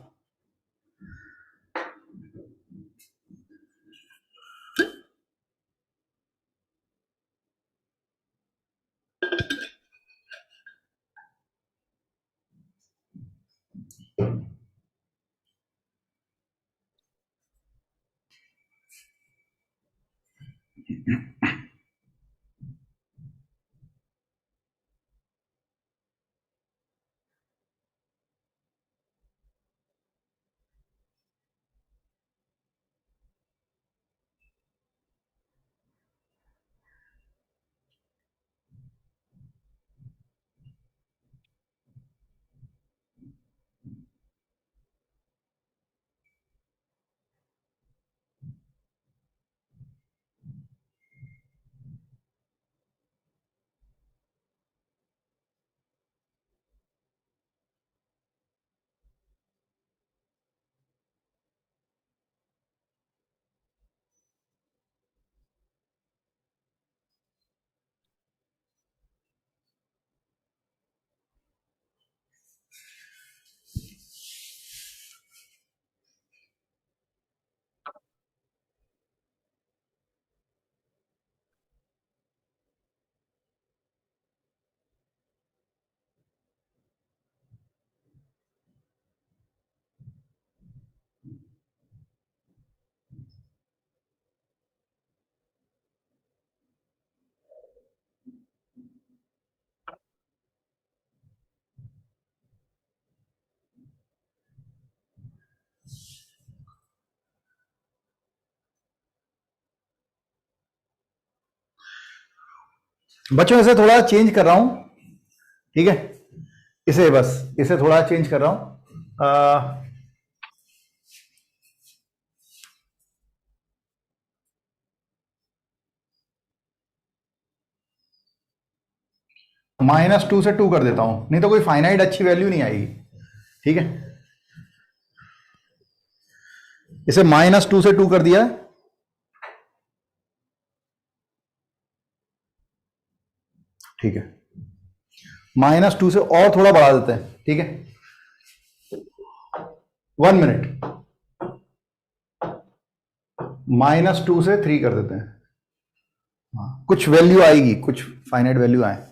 बच्चों इसे थोड़ा चेंज कर रहा हूं, ठीक है, इसे बस इसे थोड़ा चेंज कर रहा हूं। -2 से 2 कर देता हूं, नहीं तो कोई फाइनाइट अच्छी वैल्यू नहीं आएगी, ठीक है। इसे -2 से 2 कर दिया है, ठीक है। -2 से और थोड़ा बढ़ा देते हैं, ठीक है। 1 मिनट, -2 से 3 कर देते हैं। हाँ, कुछ वैल्यू आएगी, कुछ फाइनाइट वैल्यू आए।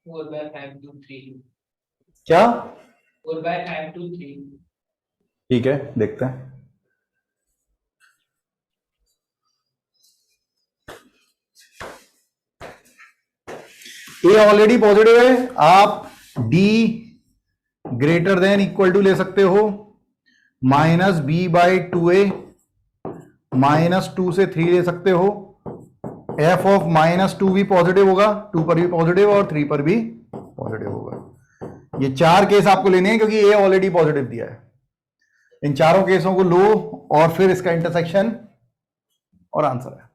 Four by five to three. क्या? 4/5 to 3. ठीक है, देखते हैं। ए ऑलरेडी पॉजिटिव है, आप D greater than equal to ले सकते हो -b/2a, -2 से 3 ले सकते हो। f ऑफ -2 भी पॉजिटिव होगा, 2 पर भी पॉजिटिव और 3 पर भी पॉजिटिव होगा। ये 4 केस आपको लेने हैं क्योंकि ए ऑलरेडी पॉजिटिव दिया है। इन चारों केसों को लो और फिर इसका इंटरसेक्शन और आंसर है।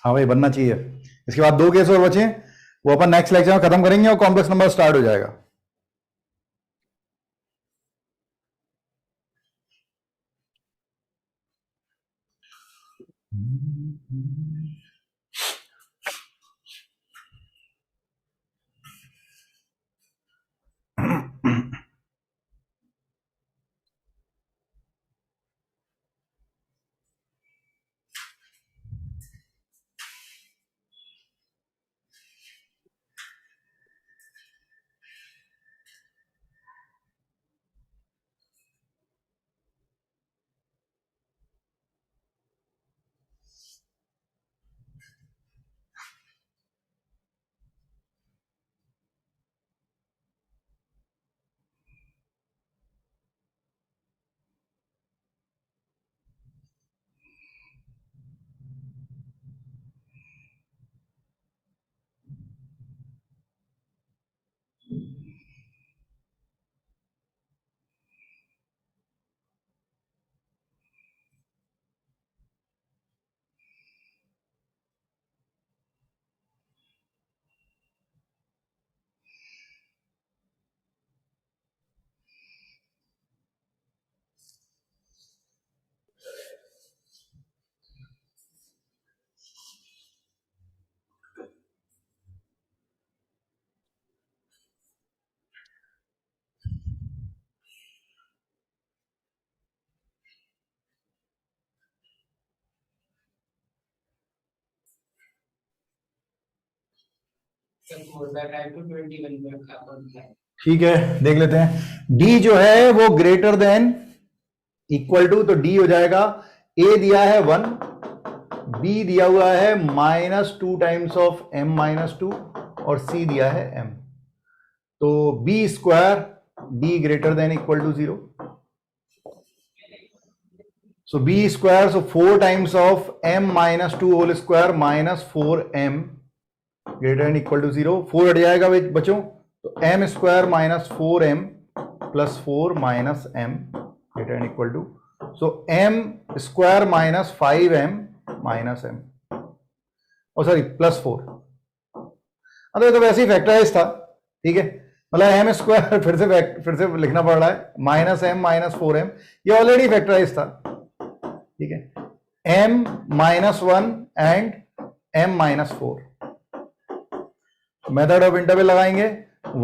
हाँ भाई, बनना चाहिए। इसके बाद 2 केस और बचे, वो अपन नेक्स्ट लेक्चर में खत्म करेंगे और कॉम्प्लेक्स नंबर स्टार्ट हो जाएगा। that I have to 21 upon that. ठीक है, देख लेते हैं। डी जो है वो ग्रेटर देन इक्वल टू, तो डी हो जाएगा, ए दिया है 1, बी दिया हुआ है -2 टाइम्स ऑफ m -2 और सी दिया है m, तो B square D greater than equal to 0, so b square, so 4 times of m -2 whole square minus 4m greater than equal to 0, 4 हट जाएगा बच्चों, तो m square minus 4m plus 4 minus m greater than equal to, so m square minus 5m minus m, oh sorry plus 4, अब ये तो वैसे ही factorise था, ठीक है, मतलब m स्क्वायर फिर से लिखना पड़ रहा है, माइनस m माइनस 4m, ये ऑलरेडी फैक्टराइज था, ठीक है, m -1 and m -4, method of interval लगाएंगे,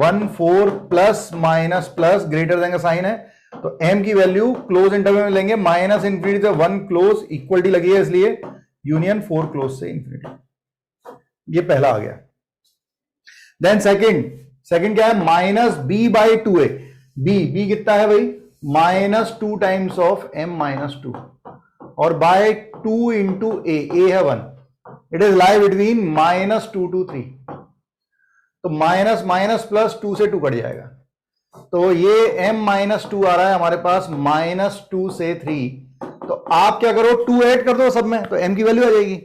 1 4 plus minus plus greater than का साइन है, तो m की वैल्यू क्लोज इंटरवल में लेंगे, माइनस इंफिनिटी से 1 क्लोज, इक्वल टी लगी है इसलिए यूनियन 4 क्लोज से इंफिनिटी, ये पहला आ गया। देन सेकंड क्या है, -b/2a, b कितना है भाई, -2 टाइम्स ऑफ m -2 और बाय 2 इंटू ए है 1, it is lie between -2 to 3, तो माइनस माइनस प्लस 2 से 2 कट जाएगा, तो ये m -2 आ रहा है हमारे पास -2 से 3, तो आप क्या करो 2 ऐड कर दो सब में, तो m की वैल्यू आ जाएगी,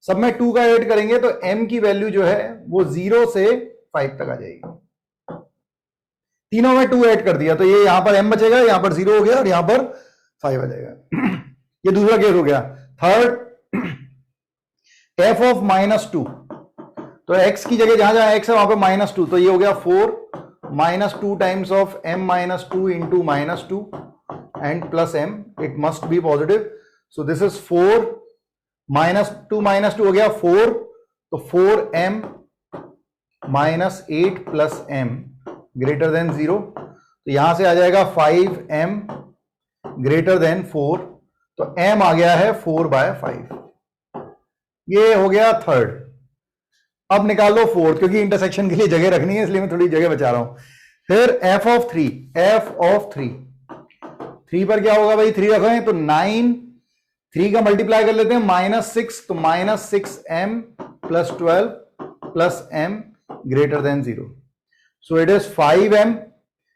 सब में 2 का ऐड करेंगे तो m की वैल्यू जो है वो 0 से 5 तक आ जाएगी, तीनों में 2 ऐड कर दिया, तो ये यहां पर m बचेगा, यहां पर 0 हो गया और यहां पर 5 आ जाएगा। ये दूसरा केस हो गया। थर्ड, f ऑफ -2, तो x की जगह जहां जहां x है वहां पर -2, तो ये हो गया 4 -2 times of m -2 into -2 and plus m, it must be positive, so this is 4 -2 हो गया 4, तो 4m -8 plus m greater than 0, तो यहां से आ जाएगा 5m ग्रेटर देन 4, तो m आ गया है 4/5, ये हो गया थर्ड। अब निकाल लो फोर्थ, क्योंकि इंटरसेक्शन के लिए जगह रखनी है इसलिए मैं थोड़ी जगह बचा रहा हूं। फिर f ऑफ 3 पर क्या होगा भाई, 3 रखे तो 9, 3 का मल्टीप्लाई कर लेते हैं -6, तो -6m plus 12 plus m greater than 0, so it is 5m,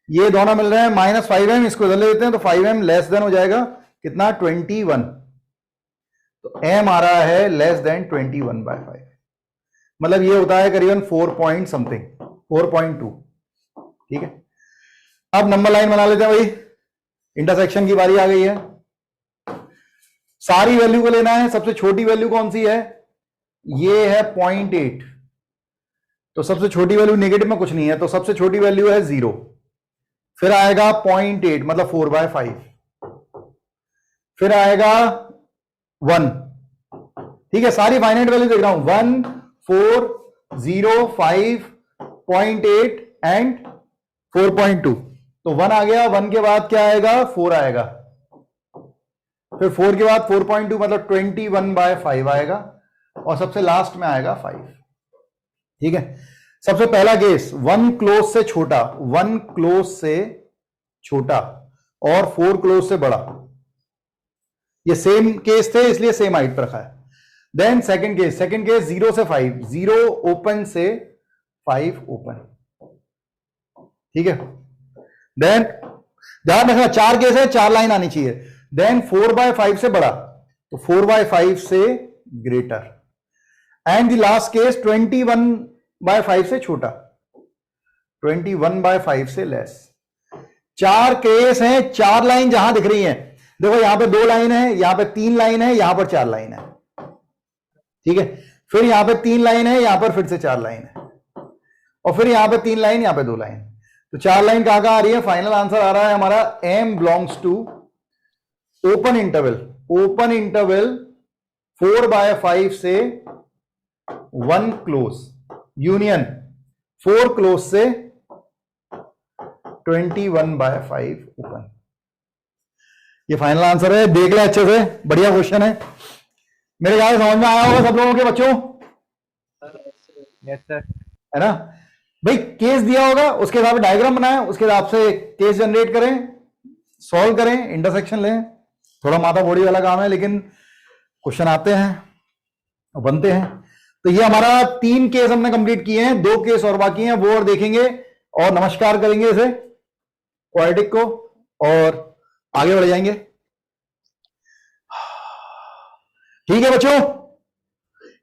ये दोनों मिल रहे हैं -5m, इसको इधर ले लेते हैं तो 5m लेस देन हो जाएगा कितना 21, तो m आ रहा है लेस देन 21/5, मतलब ये होता है करीबन 4 पॉइंट समथिंग, 4.2, ठीक है। अब नंबर लाइन बना लेते हैं भाई, इंटरसेक्शन की बारी आ गई है, सारी वैल्यू को लेना है, सबसे छोटी वैल्यू कौन सी है, ये है 0.8, तो सबसे छोटी वैल्यू नेगेटिव में कुछ नहीं है, तो सबसे छोटी वैल्यू है 0, फिर आएगा 0.8 मतलब 4/5, फिर आएगा 1, ठीक है, सारी फाइनाइट वैल्यू देख रहा हूं, 1 4 0 5 0.8 एंड 4.2, तो 1 आ गया, 1 के बाद क्या आएगा 4 आएगा, फिर 4 के बाद 4.2 मतलब 21/5 आएगा, और सबसे लास्ट में आएगा 5, ठीक है। सबसे पहला केस 1 क्लोज से छोटा, 1 क्लोज से छोटा और 4 क्लोज से बड़ा, ये सेम केस थे इसलिए सेम हाइट पर रखा है। देन सेकंड केस 0 से 5, 0 ओपन से 5 ओपन, ठीक है। देन ध्यान रखना 4 केस है, 4 लाइन आनी चाहिए। देन 4/5 से बड़ा, तो 4/5 से greater, and the last case 21/5 से छोटा, 21/5 से लेस। 4 केस हैं, 4 लाइन जहां दिख रही हैं, देखो यहां पे 2 लाइन है, यहां पे 3 लाइन है, यहां पर 4 लाइन है, ठीक है। फिर यहां पे 3 लाइन है, यहां पर फिर से 4 लाइन है, और फिर यहां पे 3 लाइन, यहां पे 2 लाइन, तो 4 लाइन कहां कहां आ रही है। फाइनल आंसर आ रहा है हमारा m belongs to open interval 4/5 से 1 क्लोज, यूनियन 4 क्लोज से 21/5 ओपन, ये फाइनल आंसर है। देख ले अच्छे से, बढ़िया क्वेश्चन है, मेरे ख्याल समझ में आया होगा सब लोगों के बच्चों। Yes sir. है ना भाई। केस दिया होगा, उसके हिसाब से डायग्राम बनाएं, उसके हिसाब से केस जनरेट करें, सॉल्व करें, इंटरसेक्शन लें। थोड़ा माथा फोड़ी वाला काम है, लेकिन क्वेश्चन आते हैं और बनते हैं। तो ये हमारा 3 केस हमने कंप्लीट किए हैं, 2 केस और बाकी हैं, वो और देखेंगे और नमस्कार करेंगे इसे क्वाड्रेटिक को और आगे बढ़ जाएंगे। ठीक है बच्चों,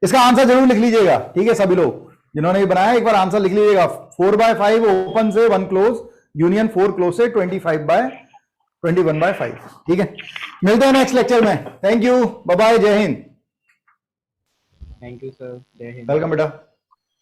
इसका आंसर जरूर लिख लीजिएगा। ठीक है, सभी लोग जिन्होंने ये बनाया एक बार आंसर लिख लीजिएगा। 4/5 ओपन से 1 क्लोज, यूनियन 4 क्लोज से 21/5। ठीक है, मिलते हैं नेक्स्ट लेक्चर में। थैंक यू, बाय बाय, जय Hind. Thank you, sir. Jai Hind. Welcome बेटा।